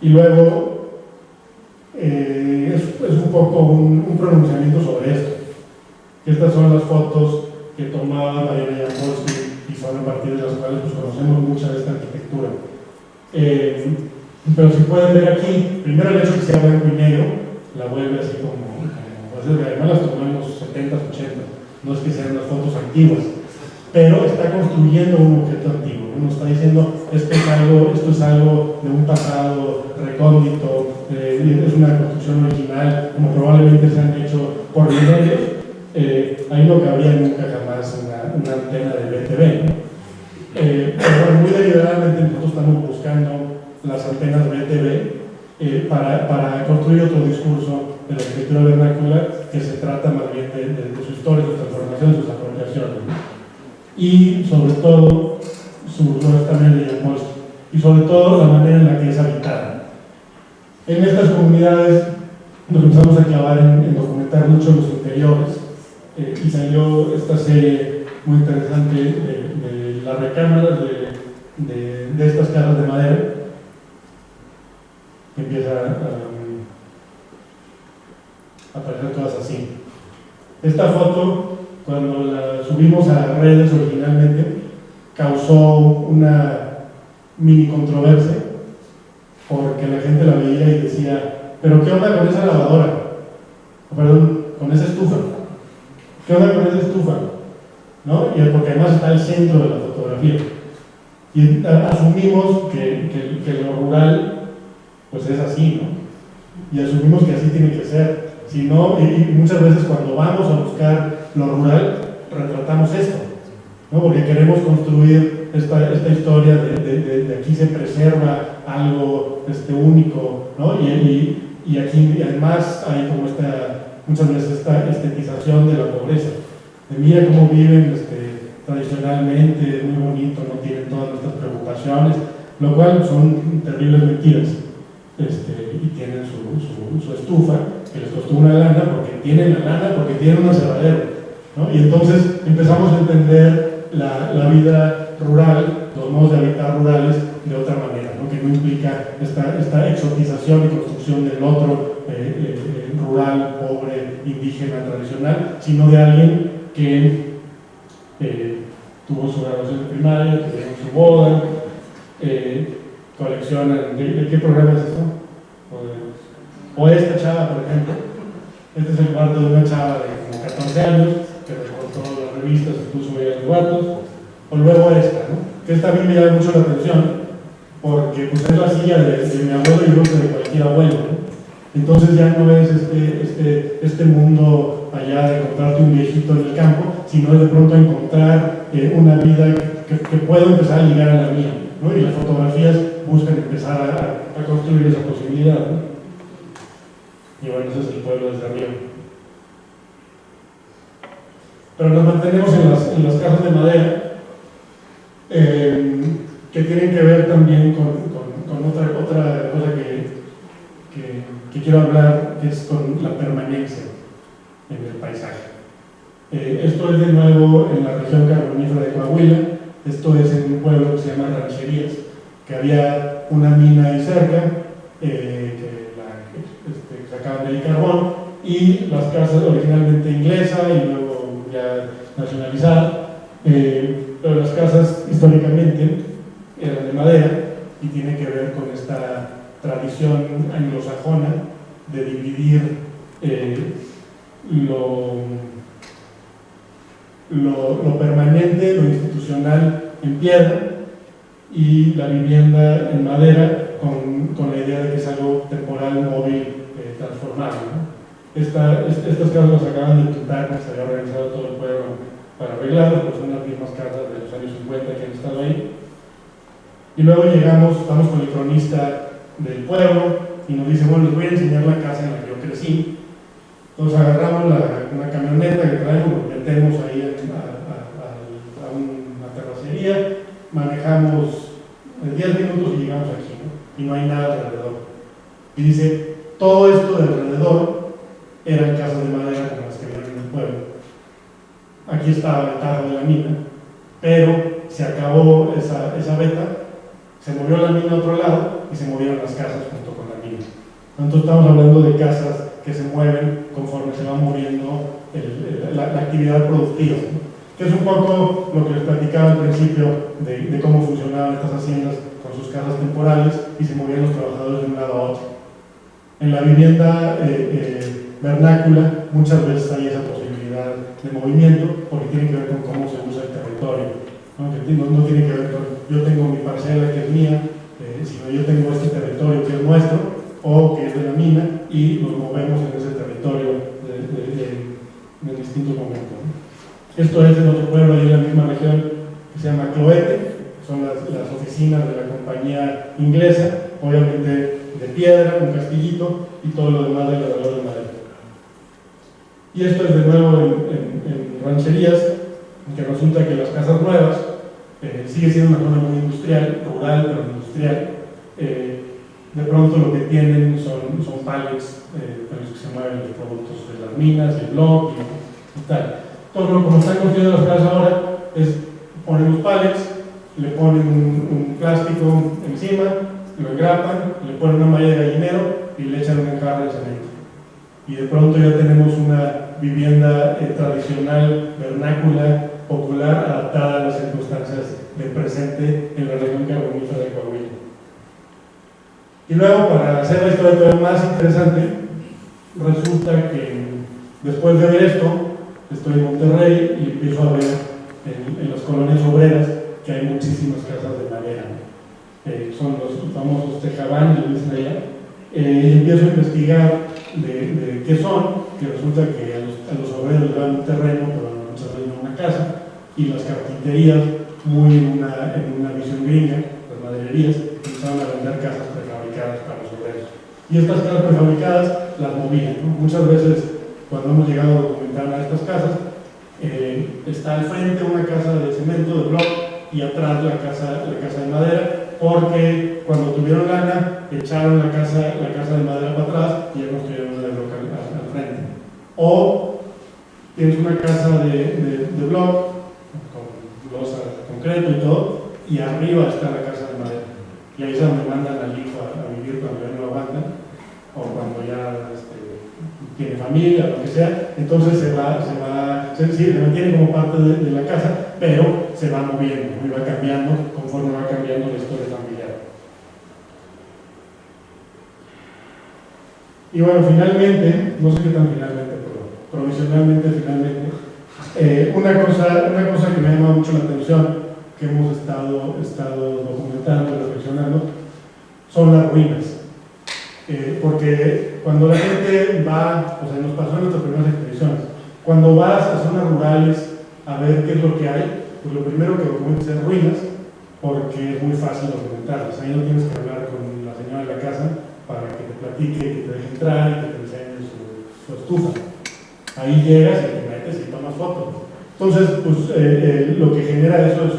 Y luego es un poco un pronunciamiento sobre esto. Estas son las fotos que tomaba Mariana Jankowski y son a partir de las cuales pues, conocemos mucha de esta arquitectura. Pero si pueden ver aquí, primero el hecho que sea blanco y negro la vuelve así como además las tomó en los 70s, 80s, no es que sean las fotos antiguas, pero está construyendo un objeto antiguo, ¿no? Nos está diciendo esto es algo de un pasado recóndito, es una construcción original, como probablemente se han hecho por milenios. Ahí no cabría nunca jamás una antena de BTV, ¿no? Pero bueno, muy deliberadamente nosotros estamos buscando las antenas de BTV para construir otro discurso de la arquitectura vernácula que se trata más bien de su historia, sus transformaciones, sus apropiaciones, ¿no? Y sobre todo sus obras también de Jankowski, y sobre todo la manera en la que es habitada. En estas comunidades nos empezamos a clavar en documentar mucho los interiores, y salió esta serie muy interesante de las recámaras de estas casas de madera, que empieza a aparecer todas así. Esta foto, cuando la subimos a redes originalmente, causó una mini controversia, porque la gente la veía y decía, pero ¿qué onda con esa lavadora? Perdón, con esa estufa. ¿Qué onda con esa estufa? ¿No? Y porque además está el centro de la fotografía. Y asumimos que lo rural pues es así, ¿no? Y asumimos que así tiene que ser. Si no, y muchas veces cuando vamos a buscar lo rural, retratamos esto, ¿no? Porque queremos construir esta historia de aquí se preserva algo único, ¿no? Y aquí y además hay como muchas veces esta estetización de la pobreza. De mira cómo viven tradicionalmente, muy bonito, no tienen todas nuestras preocupaciones, lo cual son terribles mentiras. Y tienen su estufa, que les costó una lana, porque tienen la lana, porque tienen un aserradero, ¿no? Y entonces empezamos a entender la vida rural, los modos de habitar rurales de otra manera, ¿no? Que no implica esta exotización y construcción del otro rural, pobre, indígena, tradicional, sino de alguien que tuvo su graduación de primaria, tuvieron su boda, coleccionan. ¿De qué programa es esto? O esta chava, por ejemplo. Este es el cuarto de una chava de como 14 años que recortó las revistas y puso ahí los cuartos. O luego esta, ¿no? Que esta a mí me llama mucho la atención porque pues, es la silla de mi abuelo y yo creo que de cualquier abuelo, ¿no? Entonces ya no es este mundo allá de encontrarte un viejito en el campo, sino de pronto encontrar una vida que puedo empezar a ligar a la mía, ¿no? Y las fotografías buscan empezar a construir esa posibilidad, ¿no? Y bueno, ese es el pueblo desde arriba. Pero nos mantenemos en las casas de madera, que tienen que ver también con otra cosa que quiero hablar, que es con la permanencia en el paisaje. Esto es de nuevo en la región carbonífera de Coahuila. Esto es en un pueblo que se llama Rancherías, que había una mina ahí cerca, que sacaban de ahí carbón, y las casas originalmente inglesa y luego ya nacionalizada, pero las casas históricamente eran de madera y tiene que ver con esta tradición anglosajona de dividir lo permanente, lo institucional en piedra y la vivienda en madera con la idea de que es algo temporal, móvil, transformable, ¿no? Estas casas las acaban de tutar, se había organizado todo el pueblo para arreglarlas, pues son las mismas casas de los años 50 que han estado ahí. Y luego estamos con el cronista del pueblo y nos dice, bueno, les voy a enseñar la casa en la que yo crecí. Entonces agarramos una camioneta que traemos, nos metemos ahí a una terracería, manejamos 10 minutos y llegamos aquí, ¿no? Y no hay nada alrededor. Y dice, todo esto de alrededor eran casas de madera como las que vieron en el pueblo. Aquí estaba el tajo de la mina, pero se acabó esa veta, se movió la mina a otro lado y se movieron las casas junto con la mina. Entonces estamos hablando de casas que se mueven conforme se va moviendo la actividad productiva, ¿no? Que es un poco lo que les platicaba al principio de cómo funcionaban estas haciendas con sus casas temporales y se movían los trabajadores de un lado a otro. En la vivienda vernácula muchas veces hay esa posibilidad de movimiento porque tiene que ver con cómo se usa el territorio, ¿no? Que no tiene que ver con yo tengo mi parcela que es mía, sino yo tengo este territorio que es nuestro o que es de la mina y nos movemos en ese territorio en distintos momentos, ¿no? Esto es en otro pueblo, ahí en la misma región, que se llama Cloete, son las oficinas de la compañía inglesa, obviamente de piedra, un castillito y todo lo demás de alrededor de madera. Y esto es de nuevo en Rancherías, que resulta que las casas nuevas sigue siendo una zona muy industrial, rural, pero industrial. De pronto lo que tienen son pallets con los que se mueven los productos de las minas, el blog y tal. Entonces, como están construyendo las casas ahora, es ponen los pallets, le ponen un plástico encima, lo engrapan, le ponen una malla de gallinero y le echan una jarra de cemento. Y de pronto ya tenemos una vivienda tradicional, vernácula, popular, adaptada a las circunstancias del presente en la región carbonífera de Coahuila. Y luego, para hacer la historia todavía más interesante, resulta que después de ver esto, estoy en Monterrey y empiezo a ver en las colonias obreras que hay muchísimas casas de madera. Son los famosos tejabanes, lo dicen allá. Y empiezo a investigar de qué son, que resulta que a los obreros les dan un terreno, pero muchas veces no una casa, y las carpinterías, muy en una visión gringa, las madererías, empezaron a vender casas prefabricadas para los obreros. Y estas casas prefabricadas las movían, ¿no? Muchas veces, cuando hemos llegado a documentar a estas casas, está al frente una casa de cemento, de bloc, y atrás la casa de madera, porque cuando tuvieron lana, echaron la casa de madera para atrás y ya construyeron una de bloc al frente. O tienes una casa de block, con losa de concreto y todo, y arriba está la casa de madera. Y ahí es donde mandan al hijo a vivir cuando ya no lo aguantan, o cuando ya tiene familia, lo que sea. Entonces se mantiene como parte de la casa, pero se va moviendo y va cambiando conforme va cambiando la historia familiar. Y bueno, finalmente, no sé qué tan finalmente, pero provisionalmente, una cosa que me ha llamado mucho la atención, que hemos estado documentando y reflexionando, son las ruinas. Porque cuando la gente va, o sea, nos pasó en nuestras primeras expediciones, cuando vas a zonas rurales a ver qué es lo que hay, pues lo primero que documentas es ruinas, porque es muy fácil documentarlas. Ahí no tienes que hablar con la señora de la casa para que te platique, que te deje entrar y que te enseñe su estufa. Ahí llegas y te metes y tomas fotos. Entonces, pues lo que genera eso es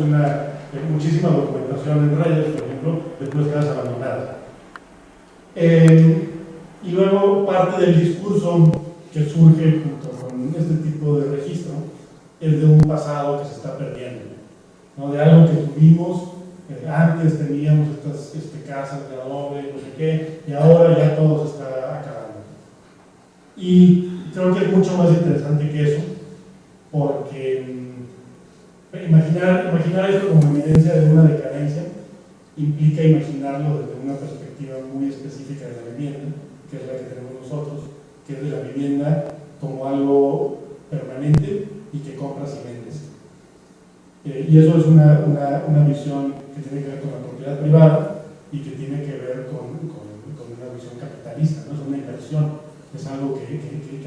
muchísima documentación en redes, por ejemplo, después de casas abandonadas. Y luego parte del discurso que surge junto con este tipo de registro es de un pasado que se está perdiendo, ¿no? De algo que tuvimos, antes teníamos estas casas de adobe, no sé qué, y ahora ya todo se está acabando. Y creo que es mucho más interesante que eso, porque imaginar esto como evidencia de una decadencia implica imaginarlo desde una perspectiva muy específica de la vivienda, que es la que tenemos nosotros, que es de la vivienda como algo permanente y que compras y vendes. Y eso es una visión que tiene que ver con la propiedad privada y que tiene que ver con una visión capitalista, ¿no? Es una inversión, es algo que ahí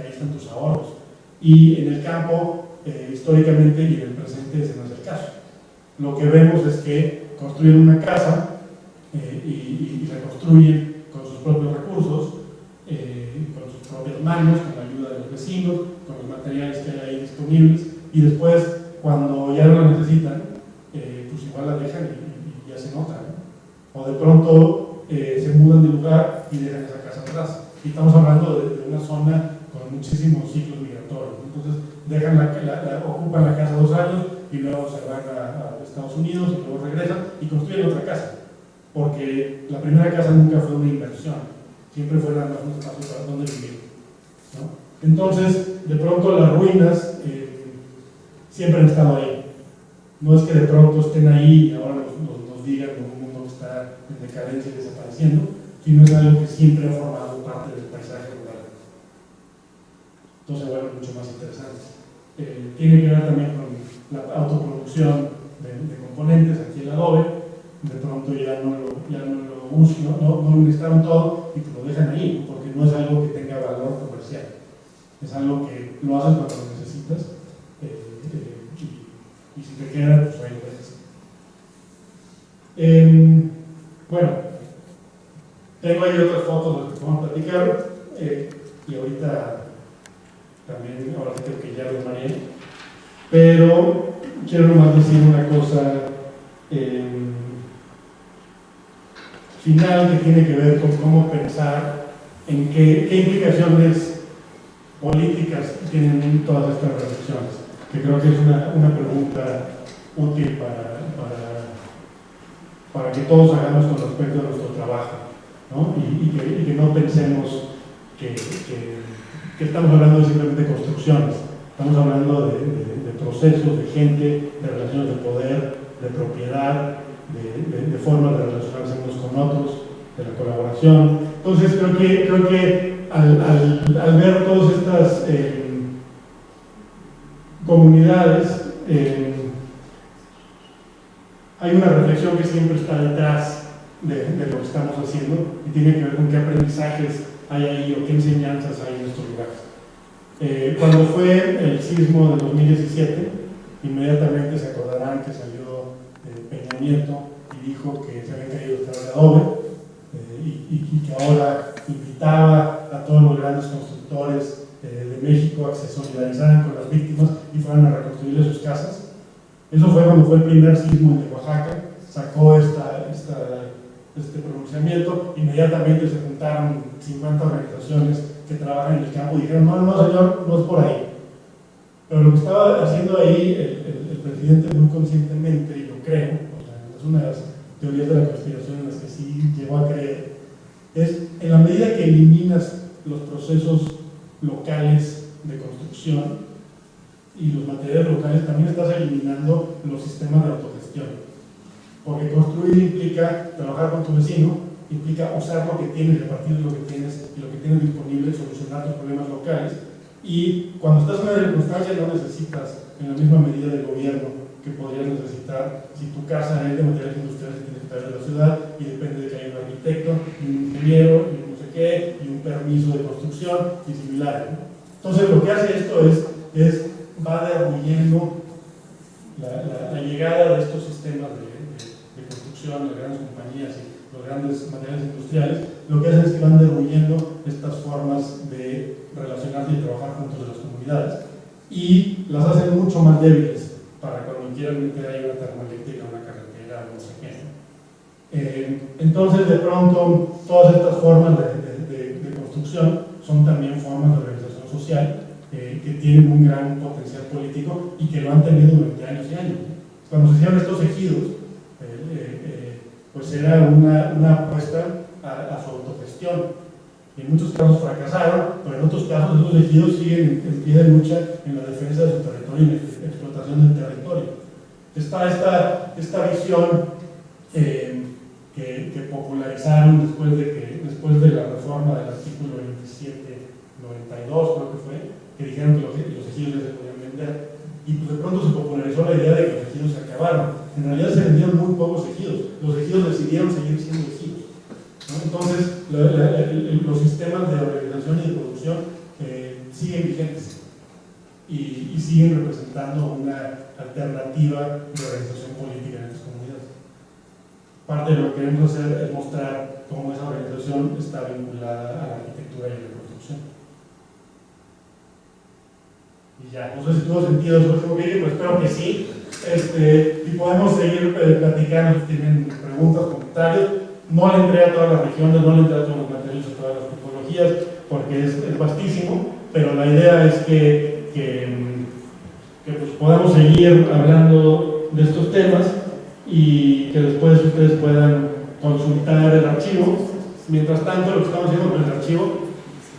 están tus ahorros. Y en el campo, históricamente y en el presente, ese no es el caso. Lo que vemos es que construyen una casa y la construyen con sus propios recursos, con sus propias manos, con la ayuda de los vecinos, con los materiales que hay ahí disponibles, y después, cuando ya no la necesitan, pues igual la dejan y ya se nota, ¿no? O de pronto se mudan de lugar y dejan esa casa atrás. Y estamos hablando de una zona con muchísimos ciclos migratorios. Entonces, ocupan la casa 2 años y luego se van a Estados Unidos y luego regresan y construyen otra casa. Porque la primera casa nunca fue una inversión, siempre fue nada más un espacio para donde vivir, ¿no? Entonces, de pronto las ruinas siempre han estado ahí. No es que de pronto estén ahí y ahora nos digan como un mundo que está en decadencia y desapareciendo, sino es algo que siempre ha formado parte del paisaje rural. Entonces, bueno, mucho más interesante. Tiene que ver también con la autoproducción de componentes. Aquí el adobe, de pronto ya no lo usan, no lo necesitaron todo y te lo dejan ahí, porque no es algo que tenga valor comercial. Es algo que lo haces cuando lo necesitas y si te queda, pues ahí lo dejas. Bueno, tengo ahí otras fotos de las que vamos a platicar y ahorita también, ahora sí creo que ya lo mareé, pero quiero nomás decir una cosa final que tiene que ver con cómo pensar en qué implicaciones políticas tienen todas estas reflexiones, que creo que es una pregunta útil para que todos hagamos con respecto a nuestro trabajo, ¿no? Y que no pensemos que estamos hablando simplemente de construcciones, estamos hablando de procesos, de gente, de relaciones de poder, de propiedad, de formas de relacionarse unos con otros, de la colaboración. Entonces creo que al ver todas estas comunidades, hay una reflexión que siempre está detrás de lo que estamos haciendo y tiene que ver con qué aprendizajes hay ahí o qué enseñanzas hay en estos lugares. Cuando fue el sismo de 2017, inmediatamente se acordarán que salió Peña Nieto y dijo que se habían caído los de adobe y que ahora invitaba a todos los grandes constructores de México a que se solidarizaran con las víctimas y fueran a reconstruir sus casas. Eso fue cuando fue el primer sismo en Oaxaca, sacó este pronunciamiento, inmediatamente se juntaron 50 organizaciones que trabajan en el campo y dijeron, no señor, no es por ahí. Pero lo que estaba haciendo ahí el presidente muy conscientemente, y lo creo, o sea, es una de las teorías de la conspiración en las que sí llegó a creer, es en la medida que eliminas los procesos locales de construcción y los materiales locales, también estás eliminando los sistemas de autogestión. Porque construir implica trabajar con tu vecino, implica usar lo que tienes, repartir lo que tienes y lo que tienes disponible, solucionar tus problemas locales. Y cuando estás en una circunstancia no necesitas en la misma medida del gobierno que podrías necesitar si tu casa es de materiales industriales y tienes que estar de la ciudad y depende de que haya un arquitecto, y un ingeniero, y no sé qué, y un permiso de construcción y similares, ¿no? Entonces lo que hace esto es va derruyendo la llegada de estos sistemas de construcción, las grandes compañías y los grandes materiales industriales. Lo que hacen es que van derruyendo estas formas de relacionarse y trabajar juntos de las comunidades y las hacen mucho más débiles para cuando quieran meter ahí una termoeléctrica, una carretera, no sé qué. Entonces, de pronto, todas estas formas de construcción son también formas de organización social que tienen un gran potencial político y que lo han tenido durante años y años. Cuando se hicieron estos ejidos, pues era una apuesta a su autogestión. En muchos casos fracasaron, pero en otros casos esos ejidos siguen en pie de lucha en la defensa de su territorio y en la explotación del territorio. Está esta visión que popularizaron después de la reforma del artículo 2792, creo que fue, que dijeron que los ejidos ya se podían vender. Y pues de pronto se popularizó la idea de que los ejidos se acabaron. En realidad se vendieron muy pocos ejidos. Los ejidos decidieron seguir siendo ejidos, ¿no? Entonces, los sistemas de organización y de producción siguen vigentes y siguen representando una alternativa de organización política en estas comunidades. Parte de lo que queremos hacer es mostrar cómo esa organización está vinculada a la arquitectura y a la construcción. Y ya, no sé si tuvo sentido eso último vídeo, pero espero que sí. Y podemos seguir platicando si tienen preguntas, comentarios. No le entré a todas las regiones, no le entré a todos los materiales, a todas las tipologías, porque es vastísimo, pero la idea es que pues podamos seguir hablando de estos temas y que después ustedes puedan consultar el archivo. Mientras tanto, lo que estamos haciendo con el archivo,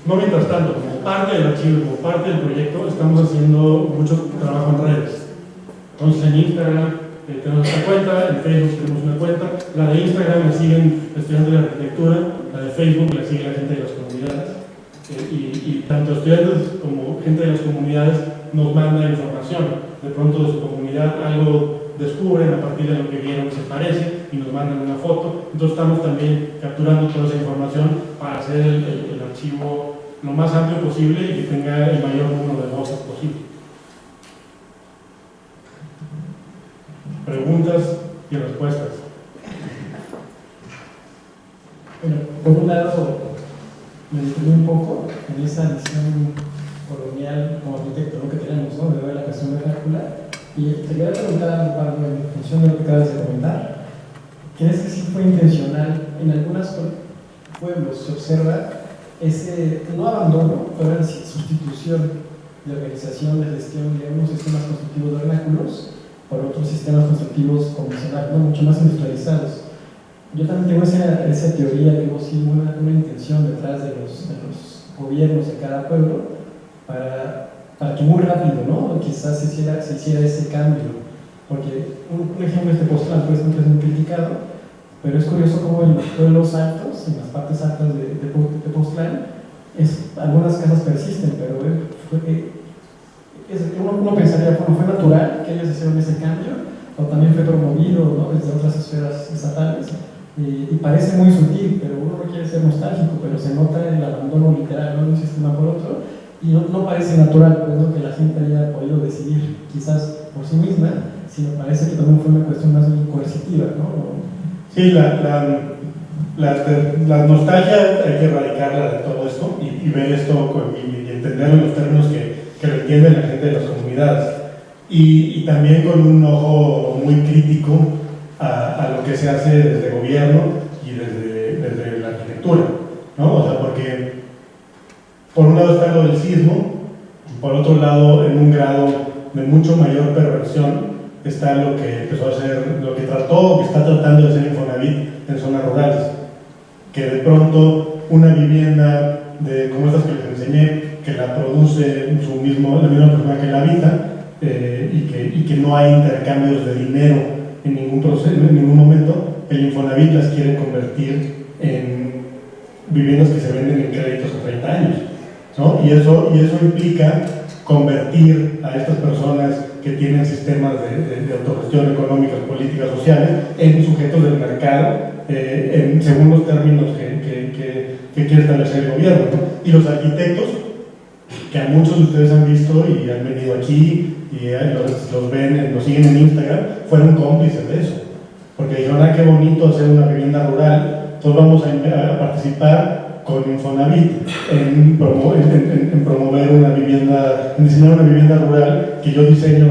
no mientras tanto, como parte del archivo, como parte del proyecto, estamos haciendo mucho trabajo en redes. Entonces en Instagram tenemos una cuenta, en Facebook tenemos una cuenta, la de Instagram la siguen estudiantes de arquitectura, la de Facebook la sigue la gente de las comunidades, y tanto estudiantes como gente de las comunidades nos manda información. De pronto de su comunidad algo descubren a partir de lo que vieron que se parece y nos mandan una foto. Entonces estamos también capturando toda esa información para hacer el archivo lo más amplio posible y que tenga el mayor número de voces posible. Preguntas y respuestas. Bueno, por un lado, me detendí un poco en esa visión colonial como arquitecto, ¿no?, que tenemos, ¿no?, de ver la cuestión vernácula. Y te quería preguntar algo, Pablo, en función de lo que acabas de comentar. ¿Crees que sí fue intencional? En algunos pueblos se observa ese, no abandono, pero sustitución de organización, de gestión de unos sistemas constructivos vernáculos por otros sistemas constructivos convencionales, ¿no?, mucho más industrializados. Yo también tengo esa teoría que hubo sí una intención detrás de los gobiernos de cada pueblo para que muy rápido, ¿no?, quizás se hiciera ese cambio. Porque un ejemplo es Tepoztlán, por ejemplo, es muy criticado, pero es curioso cómo en los pueblos altos, en las partes altas de Tepoztlán, algunas casas persisten, pero uno pensaría, bueno, fue natural que ellos hicieron ese cambio, o también fue promovido, ¿no?, desde otras esferas estatales, y parece muy sutil, pero uno no quiere ser nostálgico, pero se nota el abandono literal, ¿no?, de un sistema por otro, y no parece natural, pues, ¿no?, que la gente haya podido decidir quizás por sí misma, sino parece que también fue una cuestión más bien coercitiva, ¿no? Sí, la nostalgia hay que erradicarla de todo esto y ver esto y entenderlo en los términos que lo entiende la gente de las comunidades. Y también con un ojo muy crítico a lo que se hace desde gobierno y desde la arquitectura, ¿no? O sea, porque por un lado está lo del sismo, Por otro lado, en un grado de mucho mayor perversión, está lo que empezó a hacer, lo que trató, que está tratando de hacer Infonavit en zonas rurales. Que de pronto una vivienda como estas que les enseñé, que la produce la misma persona que la habita, y que no hay intercambios de dinero en ningún proceso, en ningún momento, el Infonavit las quiere convertir en viviendas que se venden en créditos a 30 años, ¿no? Y eso implica convertir a estas personas que tienen sistemas de autogestión económicas, políticas, sociales, en sujetos del mercado, según los términos que quiere establecer el gobierno, ¿no? Y los arquitectos, que a muchos de ustedes han visto y han venido aquí y los ven, los siguen en Instagram, fueron cómplices de eso, porque dijeron, qué bonito hacer una vivienda rural, entonces vamos a participar con Infonavit en promover una vivienda, en diseñar una vivienda rural que yo diseño,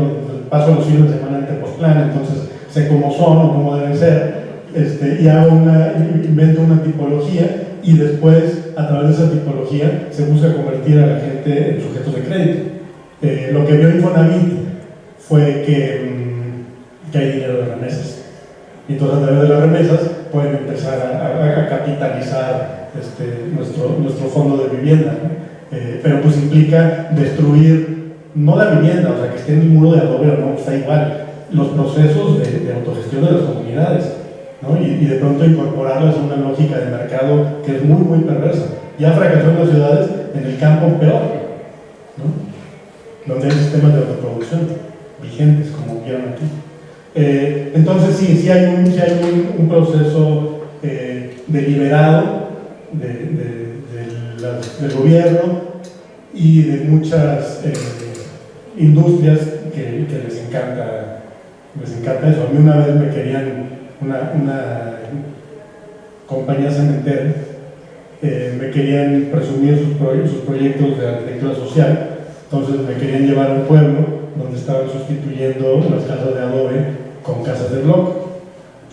paso los fines de semana en Tepoztlán, entonces sé cómo son o cómo deben ser, y invento una tipología, y después, a través de esa tipología, se busca convertir a la gente en sujetos de crédito. Lo que vio Infonavit fue que hay dinero de remesas. Y entonces, a través de las remesas, pueden empezar a capitalizar nuestro fondo de vivienda, ¿no? Pero pues implica destruir, no la vivienda, o sea, que esté en el muro de adobe o no, está igual, los procesos de autogestión de las comunidades, ¿no? Y de pronto incorporarlas a una lógica de mercado que es muy, muy perversa. Ya fracasó en las ciudades, en el campo peor, ¿no? Donde hay sistemas de autoproducción vigentes, como vieron aquí. Entonces sí hay un proceso deliberado del gobierno y de muchas industrias que les encanta eso. A mí una vez me querían, una compañía cementera, me querían presumir sus proyectos de arquitectura social, entonces me querían llevar a un pueblo donde estaban sustituyendo las casas de adobe con casas de bloc,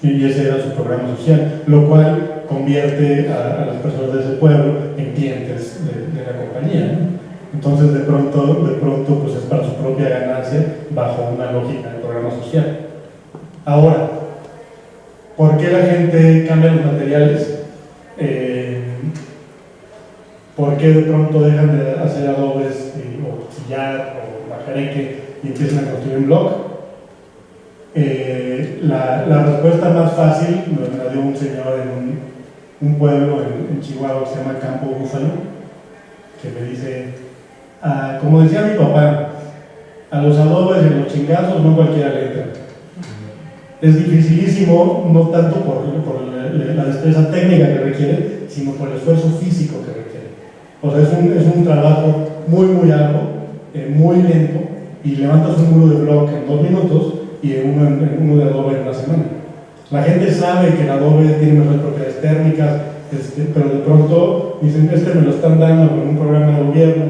y ese era su programa social, lo cual convierte a las personas de ese pueblo en clientes de la compañía, ¿no? Entonces de pronto pues es para su propia ganancia bajo una lógica de programa social. Ahora, ¿por qué la gente cambia los materiales? ¿Por qué de pronto dejan de hacer adobes o sillar o majareque y empiezan a construir en bloc? La respuesta más fácil me la dio un señor en un pueblo en Chihuahua que se llama Campo Búfalo, que me dice, como decía mi papá, a los adobes y a los chingazos no cualquiera le entra. Es dificilísimo, no tanto por la destreza técnica que requiere, sino por el esfuerzo físico que requiere. O sea, es un trabajo muy, muy arduo, muy lento, y levantas un muro de bloque en 2 minutos y uno de adobe en una semana. La gente sabe que el adobe tiene mejores propiedades térmicas, pero de pronto dicen, me lo están dando con un programa de gobierno,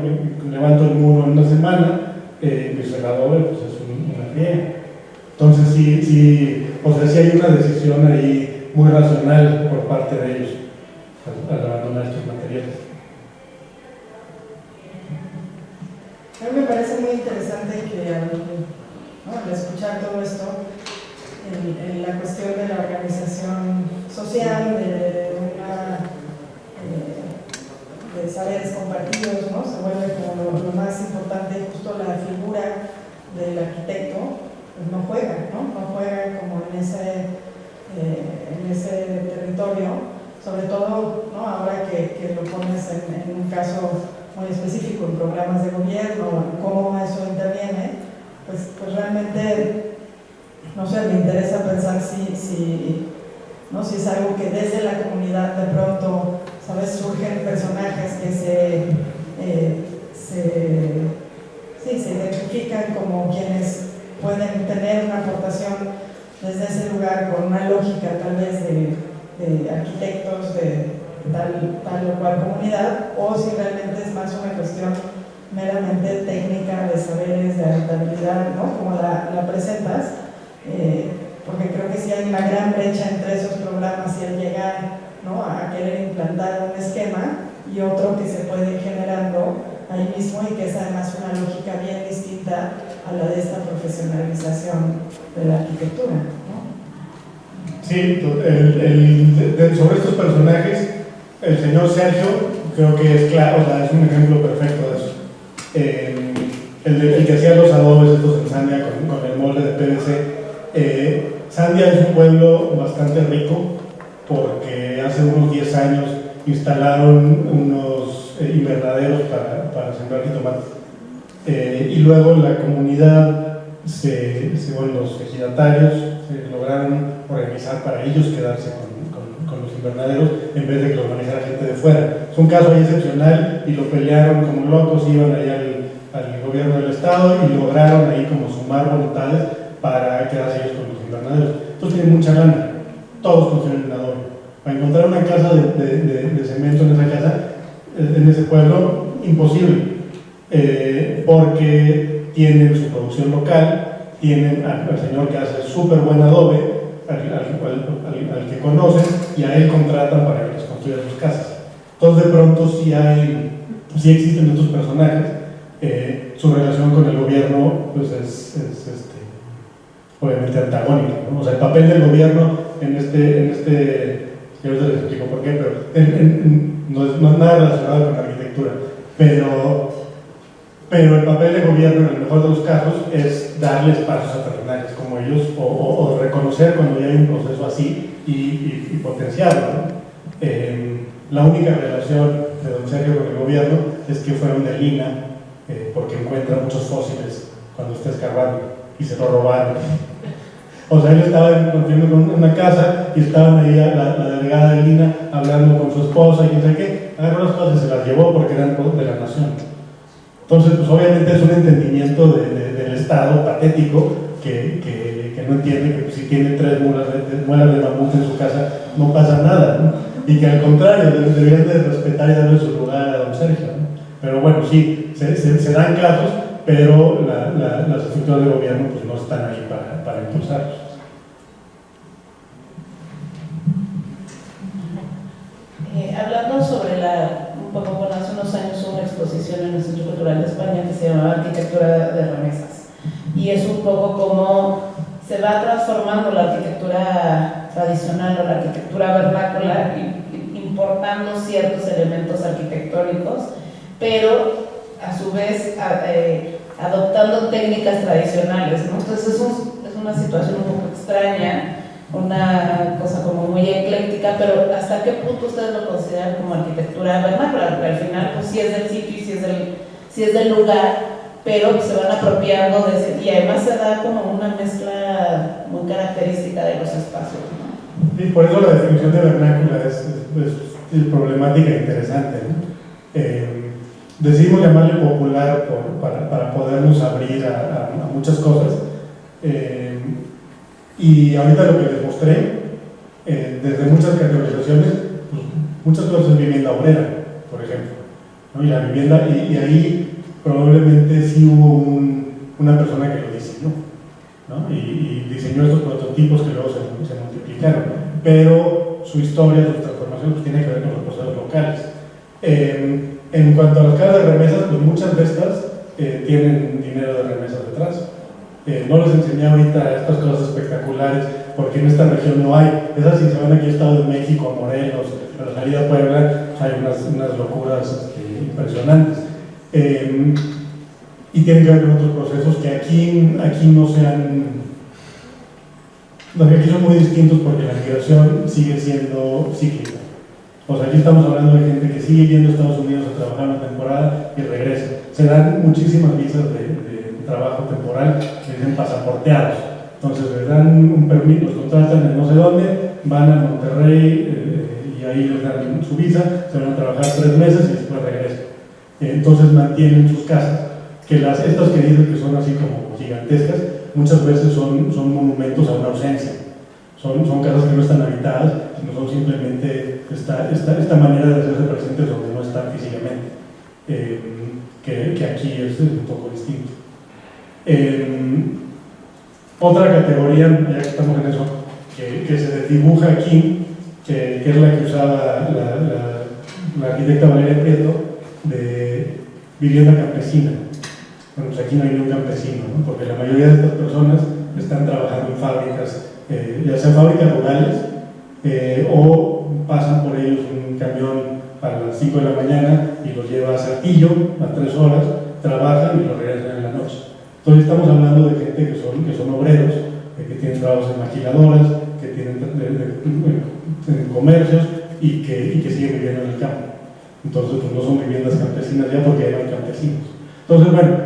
levanto el muro en una semana, pues el adobe pues es una friega. Entonces sí hay una decisión ahí muy racional por parte de ellos al abandonar estos materiales. A mí me parece muy interesante que al escuchar todo esto, en la cuestión de la organización social, de saberes compartidos, ¿no? Se vuelve como lo más importante, justo la figura del arquitecto, pues no juega como en ese territorio, sobre todo, ¿no? Ahora que lo pones en un caso muy específico, en programas de gobierno, en cómo eso interviene, pues realmente, no sé, me interesa pensar si es algo que desde la comunidad de pronto, ¿sabes? Surgen personajes que se identifican como quienes pueden tener una aportación desde ese lugar con una lógica tal vez de arquitectos de tal o cual comunidad, o si realmente es más una cuestión meramente técnica de saberes, de adaptabilidad, ¿no? Como la presentas, porque creo que sí hay una gran brecha entre esos programas y el llegar, ¿no? A querer implantar un esquema y otro que se puede ir generando ahí mismo y que es además una lógica bien distinta a la de esta profesionalización de la arquitectura, ¿no? Sí, sobre estos personajes, el señor Sergio creo que es claro, o sea, es un ejemplo perfecto de eso. El que hacía los adobes estos en Sandia con el molde de PVC. Sandia es un pueblo bastante rico porque hace unos 10 años instalaron unos invernaderos para sembrar jitomates. Y luego la comunidad, los ejidatarios se lograron organizar para ellos quedarse con los invernaderos en vez de que los manejara gente de fuera. Es un caso ahí excepcional y lo pelearon como locos, iban ahí al gobierno del estado y lograron ahí como sumar voluntades para quedarse ellos con los invernaderos. Entonces tienen mucha lana, todos construyen en adobe. Para encontrar una casa de cemento en esa casa, en ese pueblo, imposible, porque tienen su producción local, tienen al señor que hace súper buen adobe, al que conocen, y a él contratan para que les construya sus casas. Entonces de pronto sí existen estos personajes. Su relación con el gobierno pues es obviamente antagónica, ¿no? O sea, el papel del gobierno en yo les explico por qué, pero no es nada relacionado con la arquitectura, pero el papel del gobierno en el mejor de los casos es darle espacios a personajes como ellos o reconocer cuando ya hay un proceso así y potenciarlo, ¿no? La única relación de don Sergio con el gobierno es que fueron de Lina, porque encuentran muchos fósiles cuando está escarbando y se lo robaron. O sea, él estaba construyendo una casa y estaban ahí la delegada de Lina hablando con su esposa y quién sabe qué, agarró las cosas y se las llevó porque eran de la nación. Entonces, pues obviamente es un entendimiento del Estado patético que no entiende que pues, si tiene 3 muelas de mamut en su casa no pasa nada, ¿no? Y que al contrario deberían de respetar y darle su lugar a don Sergio, ¿no? Pero bueno, sí, se dan casos, pero las estructuras de gobierno pues, no están ahí para impulsarlos. Hablando sobre hace unos años hubo una exposición en el Centro Cultural de España que se llamaba Arquitectura de Remesas, y es un poco como se va transformando la arquitectura tradicional o la arquitectura vernácula, importando ciertos elementos arquitectónicos, pero a su vez adoptando técnicas tradicionales, ¿no? Entonces es una situación un poco extraña, una cosa como muy ecléctica, pero ¿hasta qué punto ustedes lo consideran como arquitectura vernácula? Porque al final pues sí es del sitio y sí es del lugar, pero se van apropiando de ese, y además se da como una mezcla muy característica de los espacios, ¿no? Y por eso la definición de vernácula es problemática e interesante, ¿no? Decidimos llamarle popular para podernos abrir a muchas cosas. Y ahorita lo que les mostré, desde muchas categorizaciones, pues, muchas cosas es vivienda obrera, por ejemplo, ¿no? Y la vivienda, y ahí probablemente sí hubo una persona que lo diseñó, ¿no? Y diseñó estos prototipos que luego se multiplicaron, pero su historia, su transformación, pues, tiene que ver con los procesos locales. En cuanto a las casas de remesas, pues muchas de estas tienen dinero de remesas detrás. No les enseñé ahorita estas cosas espectaculares porque en esta región no hay. Esas, si se van aquí a Estado de México, a Morelos, a la salida de Puebla, hay unas locuras impresionantes. Y tienen que ver con otros procesos que aquí no sean. Aquí son muy distintos porque la migración sigue siendo cíclica. O sea, aquí estamos hablando de gente que sigue yendo a Estados Unidos a trabajar una temporada y regresa. Se dan muchísimas visas de trabajo temporal que dicen pasaporteados. Entonces les dan un permiso, los contratan en no sé dónde, van a Monterrey y ahí les dan su visa, se van a trabajar 3 meses y después regresan. Entonces mantienen sus casas. Que estas que dicen que son así como gigantescas, muchas veces son monumentos a una ausencia. Son casas que no están habitadas, sino son simplemente esta manera de hacerse presentes donde no están físicamente, que aquí es un poco distinto. Otra categoría, ya que estamos en eso, que se desdibuja aquí, que es la que usaba la arquitecta Valeria Prieto, de vivienda campesina. Bueno, pues aquí no hay ni un campesino, ¿no? Porque la mayoría de estas personas están trabajando en fábricas, ya sean fábricas rurales, o pasan por ellos un camión a las 5 de la mañana y los lleva a Saltillo a 3 horas, trabajan y los regresan en la noche. Entonces estamos hablando de gente que son obreros, que tienen trabajos en maquiladoras, que tienen en comercios y que siguen viviendo en el campo. Entonces pues no son viviendas campesinas ya porque ya no hay campesinos. Entonces, bueno,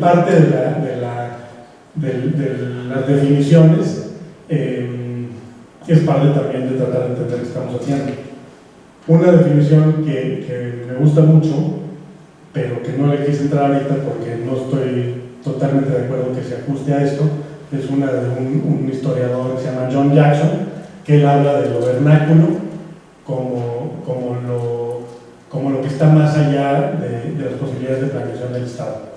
parte de las definiciones es parte también de tratar de entender qué estamos haciendo. Una definición que me gusta mucho, pero que no le quise entrar ahorita porque no estoy totalmente de acuerdo que se ajuste a esto, es una de un historiador que se llama John Jackson, que él habla de lo vernáculo como lo que está más allá de las posibilidades de planeación del Estado.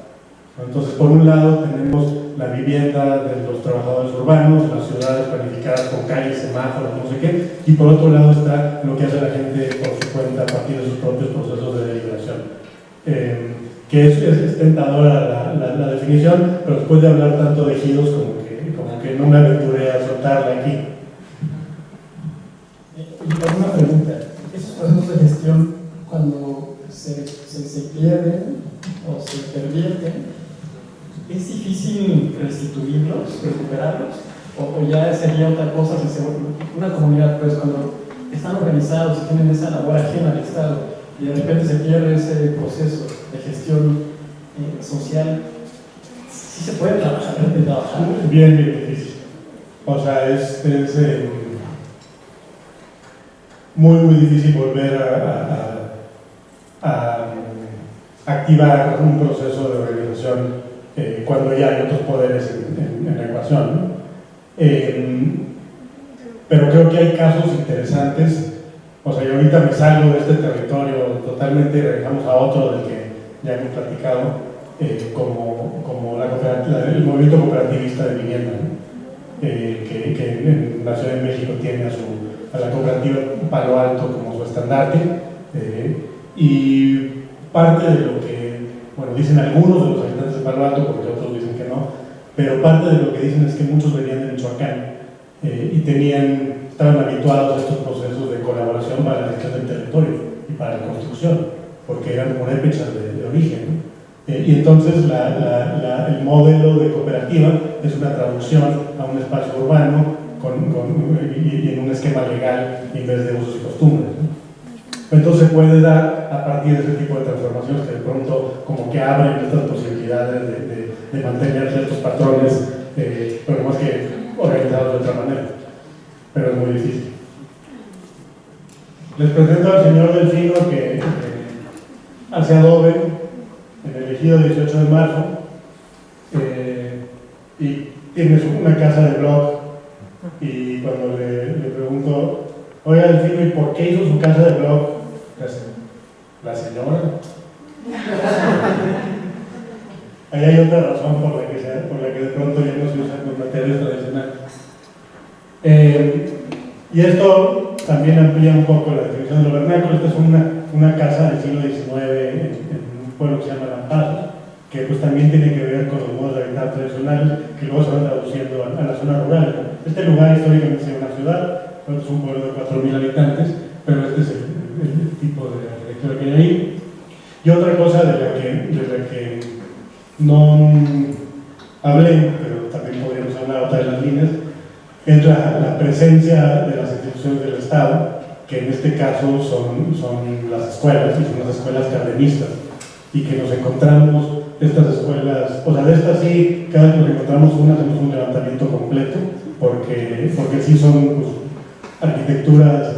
Entonces, por un lado tenemos la vivienda de los trabajadores urbanos, las ciudades planificadas con calles, semáforos, no sé qué, y por otro lado está lo que hace la gente por su cuenta a partir de sus propios procesos de deliberación. Que es tentadora la definición, pero después de hablar tanto de ejidos como que no me aventuré a soltarla aquí. Y para una pregunta, esos procesos de gestión, cuando se pierden o se pervierten, ¿es difícil restituirlos, recuperarlos? ¿O ya sería otra cosa? Una comunidad, pues, cuando están organizados y tienen esa labor ajena al Estado y de repente se pierde ese proceso de gestión social, ¿sí se puede trabajar? Bien difícil. O sea, es muy difícil volver a activar un proceso de organización cuando ya hay otros poderes en la ecuación, ¿no? Pero creo que hay casos interesantes. O sea, yo ahorita me salgo de este territorio totalmente y regresamos a otro del que ya hemos platicado, como el movimiento cooperativista de vivienda, ¿no? Que en la Ciudad de México tiene a la cooperativa Palo Alto como su estandarte, y parte de lo que, bueno, dicen algunos de los habitantes de Palo Alto, porque otros dicen que no, pero parte de lo que dicen es que muchos venían de Michoacán y estaban habituados a estos procesos de colaboración para la gestión del territorio y para la construcción, porque eran purépechas de origen, ¿no? Y entonces el modelo de cooperativa es una traducción a un espacio urbano y en un esquema legal en vez de usos y costumbres, ¿no? Entonces se puede dar a partir de ese tipo de transformaciones que de pronto como que abren estas posibilidades de mantener ciertos patrones, pero más que organizados de otra manera. Pero es muy difícil. Les presento al señor Delfino que hace adobe en el ejido 18 de marzo y tiene una casa de blog, y cuando le pregunto, oiga Delfino, ¿y por qué hizo su casa de blog? La señora. Ahí hay otra razón por la que de pronto ya no se usan los materiales tradicionales. Y esto también amplía un poco la definición de lo vernáculo. Esta es una casa del siglo XIX en un pueblo que se llama Lampazos, que pues también tiene que ver con los modos de habitar tradicionales que luego se van traduciendo a la zona rural. Este lugar históricamente es una ciudad, es un pueblo de 4.000 habitantes, pero este es el tipo de arquitectura que hay ahí. Y otra cosa de la que no hablé, pero también podríamos hablar otra de las líneas, es la presencia de las instituciones del Estado, que en este caso son las escuelas, y son las escuelas cardenistas, y que nos encontramos estas escuelas, o sea, de estas sí, cada vez que nos encontramos una hacemos un levantamiento completo, porque sí son pues, arquitecturas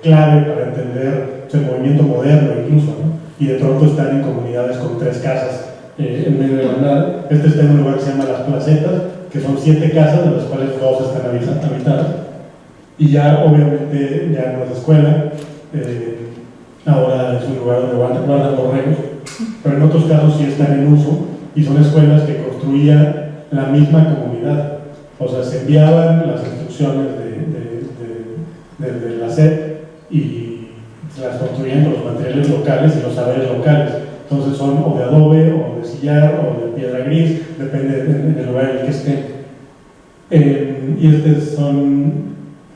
clave para entender el movimiento moderno incluso, ¿no? Y de pronto están en comunidades con 3 casas en medio de la nada. Está en un lugar que se llama Las Placetas, que son 7 casas, de las cuales 2 están habitadas. Y ya, obviamente, ya no es escuela, ahora es un lugar donde guardan borregos, pero en otros casos sí están en uso, y son escuelas que construía la misma comunidad. O sea, se enviaban las instrucciones de la SEP y se las construían con los materiales locales y los saberes locales. Entonces son o de adobe, o de sillar, o de piedra gris, depende del lugar en el que estén. Y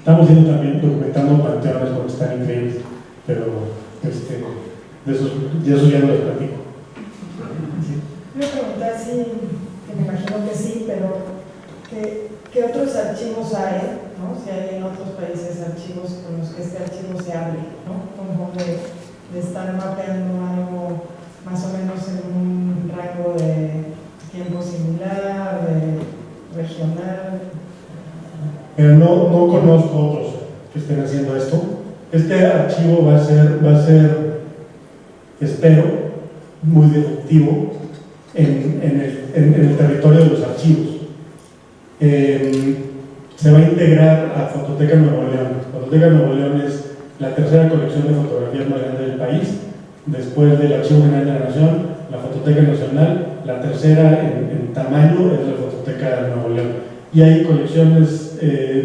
estamos yendo también documentando panteones porque están increíbles, pero de eso ya no les platico. Yo voy a preguntar si, que me imagino que sí, pero ¿qué otros archivos hay? ¿No? Si hay en otros países archivos con los que este archivo se abre, ¿no? Como de estar mapeando algo más o menos en un rango de tiempo similar, de regional. Pero no conozco otros que estén haciendo esto. Este archivo va a ser, espero, muy disruptivo en el territorio de los archivos. Se va a integrar a Fototeca Nuevo León. Fototeca Nuevo León es la tercera colección de fotografías más grande del país, después del Archivo General de la Nación, la Fototeca Nacional, la tercera en tamaño es la Fototeca de Nuevo León. Y hay colecciones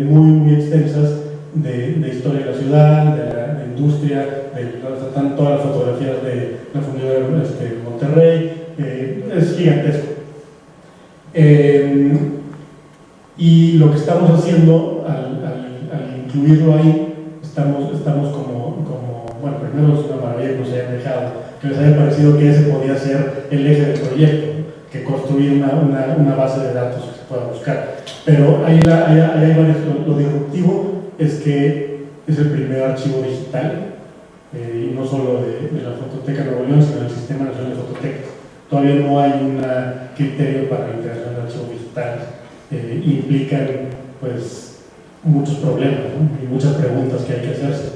muy extensas de historia de la ciudad, de la industria, están todas las fotografías de la fundidora de Monterrey, es gigantesco. Y lo que estamos haciendo al incluirlo ahí, estamos como bueno, primero es una maravilla que nos hayan dejado, que les haya parecido que ese podía ser el eje del proyecto, que construir una base de datos que se pueda buscar. Pero hay varios, lo disruptivo es que es el primer archivo digital, y no solo de la Fototeca Nuevo León, sino del Sistema Nacional de Fototecas. Todavía no hay un criterio para la integración de archivos digitales. Implican pues muchos problemas, ¿no? Y muchas preguntas que hay que hacerse.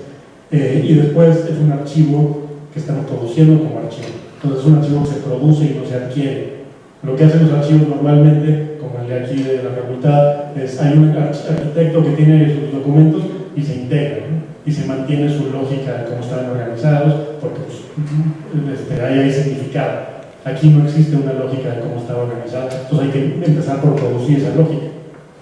Y después es un archivo que estamos produciendo como archivo. Entonces es un archivo que se produce y no se adquiere. Lo que hacen los archivos normalmente, como el de aquí de la facultad, es hay un arquitecto que tiene sus documentos y se integra, ¿no? Y se mantiene su lógica de cómo están organizados, porque pues, ahí hay significado. Aquí no existe una lógica de cómo está organizado, entonces hay que empezar por producir esa lógica.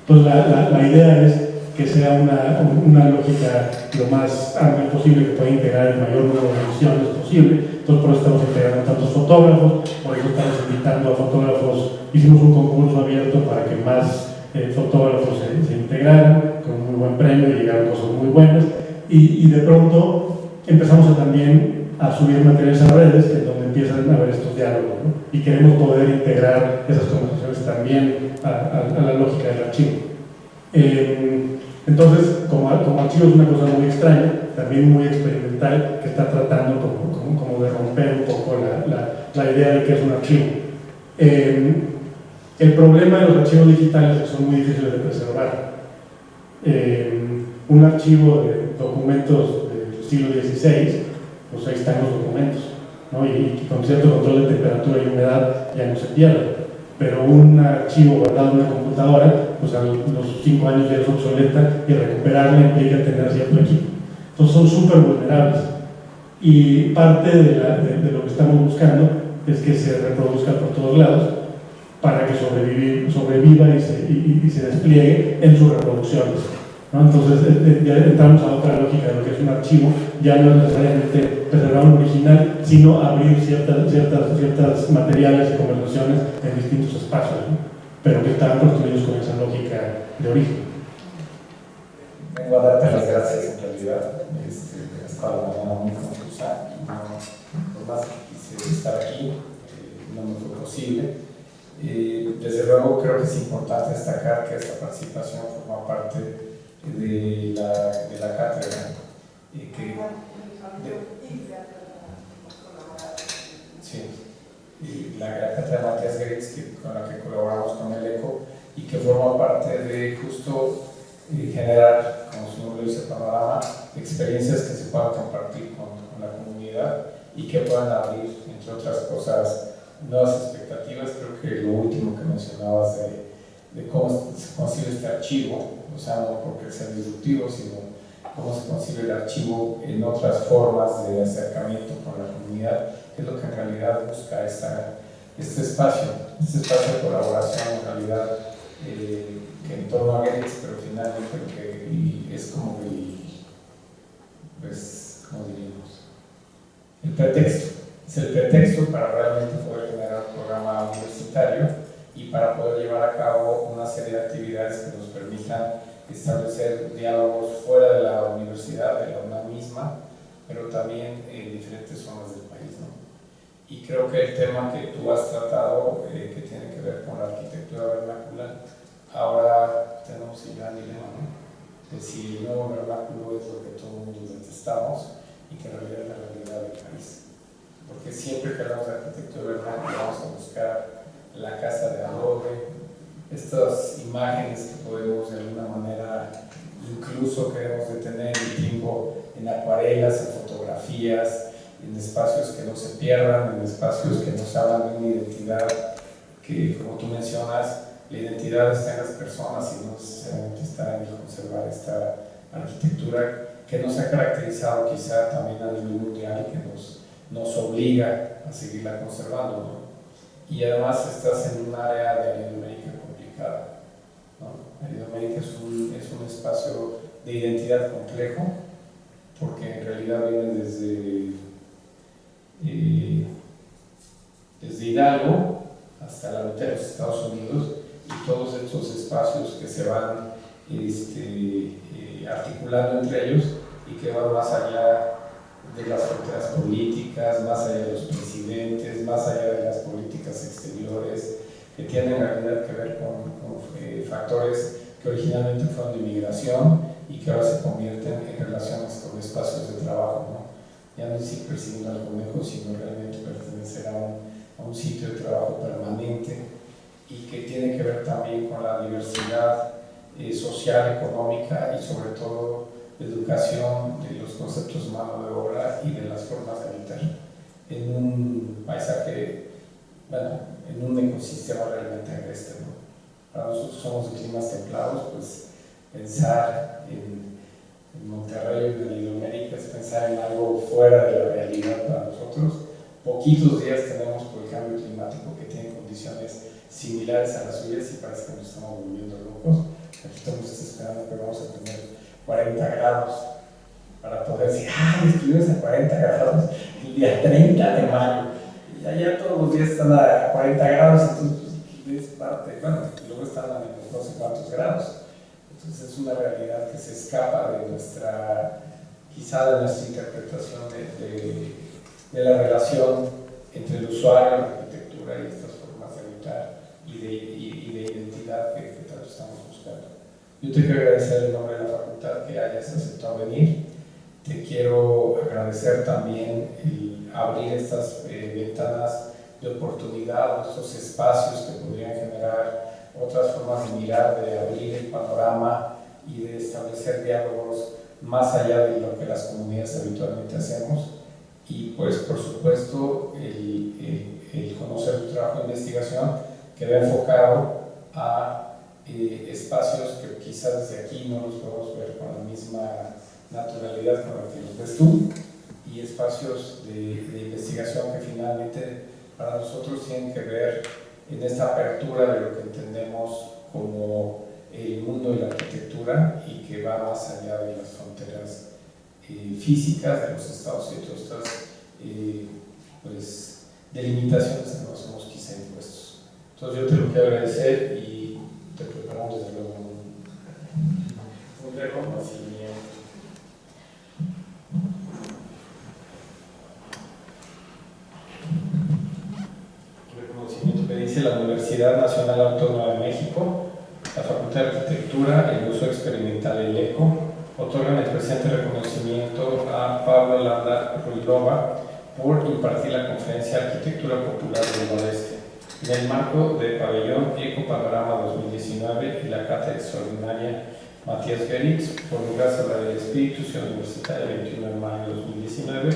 Entonces la idea es que sea una lógica lo más amplia posible, que pueda integrar el mayor número de ediciones posible. Entonces por eso estamos integrando tantos fotógrafos, por eso estamos invitando a fotógrafos, hicimos un concurso abierto para que más fotógrafos se integraran, con un muy buen premio y llegaron cosas muy buenas. Y de pronto empezamos también a subir materiales a redes, en donde empiezan a haber estos diálogos, ¿no? Y queremos poder integrar esas conversaciones también a la lógica del archivo. Entonces, como archivo es una cosa muy extraña, también muy experimental, que está tratando como de romper un poco la idea de que es un archivo. El problema de los archivos digitales es que son muy difíciles de preservar. Un archivo de documentos del siglo XVI, pues ahí están los documentos, ¿no? Y con cierto control de temperatura y humedad ya no se pierde. Pero un archivo guardado en una computadora, pues a los 5 años ya es obsoleta y recuperarla implica tener cierto equipo. Entonces son súper vulnerables. Y parte de lo que estamos buscando es que se reproduzca por todos lados para que sobreviva y se despliegue en sus reproducciones, ¿no? Entonces ya entramos a otra lógica de lo que es un archivo, ya no es necesariamente preservar un original, sino abrir ciertas materiales y conversaciones en distintos espacios, ¿no? Pero que estaban construidos con esa lógica de origen. Vengo a darte las gracias, en realidad. Ha estado la mañana muy confusa y por más que quise estar aquí, no me fue posible. Desde luego creo que es importante destacar que esta participación forma parte de la cátedra y que la cátedra Matías Gates, con la que colaboramos con el ECO y que forma parte de justo generar, como su nombre dice, panorama, experiencias que se puedan compartir con la comunidad y que puedan abrir, entre otras cosas, nuevas expectativas. Creo que lo último que mencionabas de cómo se concibe este archivo, o sea, no porque sea disruptivo, sino cómo se concibe el archivo en otras formas de acercamiento con la comunidad, que es lo que en realidad busca este espacio de colaboración, en realidad, que en torno a Gates, pero finalmente que es como ¿cómo diríamos? El pretexto, es el pretexto para realmente poder generar un programa universitario y para poder llevar a cabo una serie de actividades que nos permitan establecer diálogos fuera de la universidad, de la UNAM misma, pero también en diferentes zonas del país, ¿no? Y creo que el tema que tú has tratado, que tiene que ver con la arquitectura vernácula, ahora tenemos el gran dilema, ¿no? De si el nuevo vernáculo es lo que todo el mundo detestamos y que en realidad es la realidad del país. Porque siempre que hablamos de arquitectura vernácula vamos a buscar la casa de adobe, estas imágenes que podemos de alguna manera, incluso queremos detener el tiempo en acuarelas, en fotografías, en espacios que no se pierdan, en espacios que nos hablan de una identidad que, como tú mencionas, la identidad está en las personas y no necesariamente está en conservar esta arquitectura que nos ha caracterizado quizá también a nivel mundial y que nos obliga a seguirla conservando, ¿no? Y además estás en un área de Latinoamérica complicada, ¿no? Latinoamérica es un espacio de identidad complejo porque en realidad viene desde Hidalgo hasta la mitad de los Estados Unidos y todos estos espacios que se van articulando entre ellos y que van más allá de las fronteras políticas, más allá de los presidentes, más allá de las políticas exteriores, que tienen en realidad que ver con factores que originalmente fueron de inmigración y que ahora se convierten en relaciones con espacios de trabajo, ¿no? Ya no es ir persiguiendo al conejo, sino realmente pertenecer a un sitio de trabajo permanente y que tiene que ver también con la diversidad social, económica y sobre todo de educación de los conceptos de mano de obra y de las formas de habitar en un paisaje, bueno, en un ecosistema realmente agreste, ¿no? Para nosotros somos de climas templados, pues pensar en Monterrey o en Latinoamérica es pensar en algo fuera de la realidad para nosotros. Poquitos días tenemos por el cambio climático que tienen condiciones similares a las suyas y parece que nos estamos volviendo locos. Aquí estamos esperando que vamos a tener 40 grados para poder decir, ¡ay, estuvimos a 40 grados el día 30 de mayo! Y allá todos los días están a 40 grados, entonces pues, es parte, bueno, luego están a no sé cuántos grados. Entonces es una realidad que se escapa de quizá de nuestra interpretación de la relación entre el usuario, la arquitectura y estas formas de habitar y de identidad que tanto estamos buscando. Yo te quiero agradecer en nombre de la facultad que hayas aceptado venir. Te quiero agradecer también el abrir estas ventanas de oportunidad, estos espacios que podrían generar otras formas de mirar, de abrir el panorama y de establecer diálogos más allá de lo que las comunidades habitualmente hacemos. Y pues por supuesto el conocer tu trabajo de investigación que va enfocado a espacios que quizás desde aquí no los podemos ver con la misma naturalidad con la que los ves tú, y espacios de investigación que finalmente para nosotros tienen que ver en esta apertura de lo que entendemos como el mundo de la arquitectura y que va más allá de las fronteras físicas de los estados y todas estas pues, delimitaciones que nos hemos quizá impuestos. Entonces yo te lo quiero agradecer y te preparamos desde luego un reconocimiento. Que dice la Universidad Nacional Autónoma de México, la Facultad de Arquitectura, el uso experimental del ECO, otorgan el presente reconocimiento a Pablo Landa Ruilova por impartir la conferencia Arquitectura Popular del Noroeste en el marco del pabellón Eco Panorama 2019 y la cátedra extraordinaria Matías Gerix por lugar sobre el espíritu Ciudad Universitaria el 21 de mayo de 2019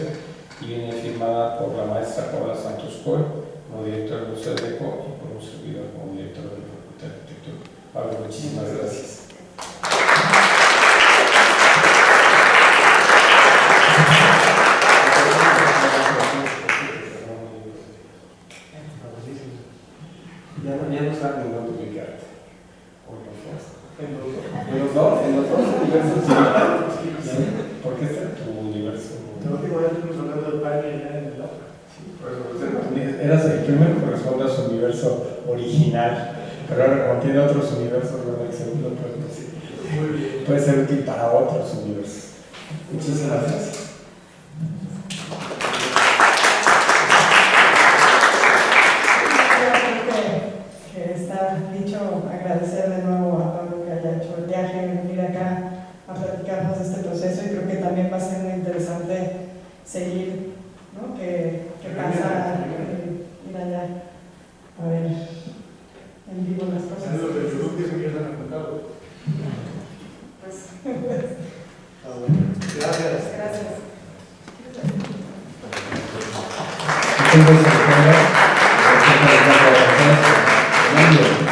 y viene firmada por la maestra Paula Santos Coy como director del Museo de ECO y por un servidor como director de la Facultad de Arquitectura. Pablo, muchísimas gracias. Ya no saben dónde ubicarte. En los dos universos. ¿Por qué está tu universo? El último día estuvimos hablando del baile allá en el otro. Sí, por el primero corresponde a su universo original, pero ahora como tiene otros universos, bueno, el segundo puede ser útil para otros universos. Muchísimas gracias. Está dicho, agradecer de nuevo a Pablo que haya hecho el viaje, venir acá a platicarnos de este proceso, y creo que también va a ser muy interesante seguir, ¿no? ¿Qué pasa? Ir allá a ver en vivo las cosas. Los del YouTube dicen que ya están enfocados. Pues, Gracias. gracias. Muchas gracias.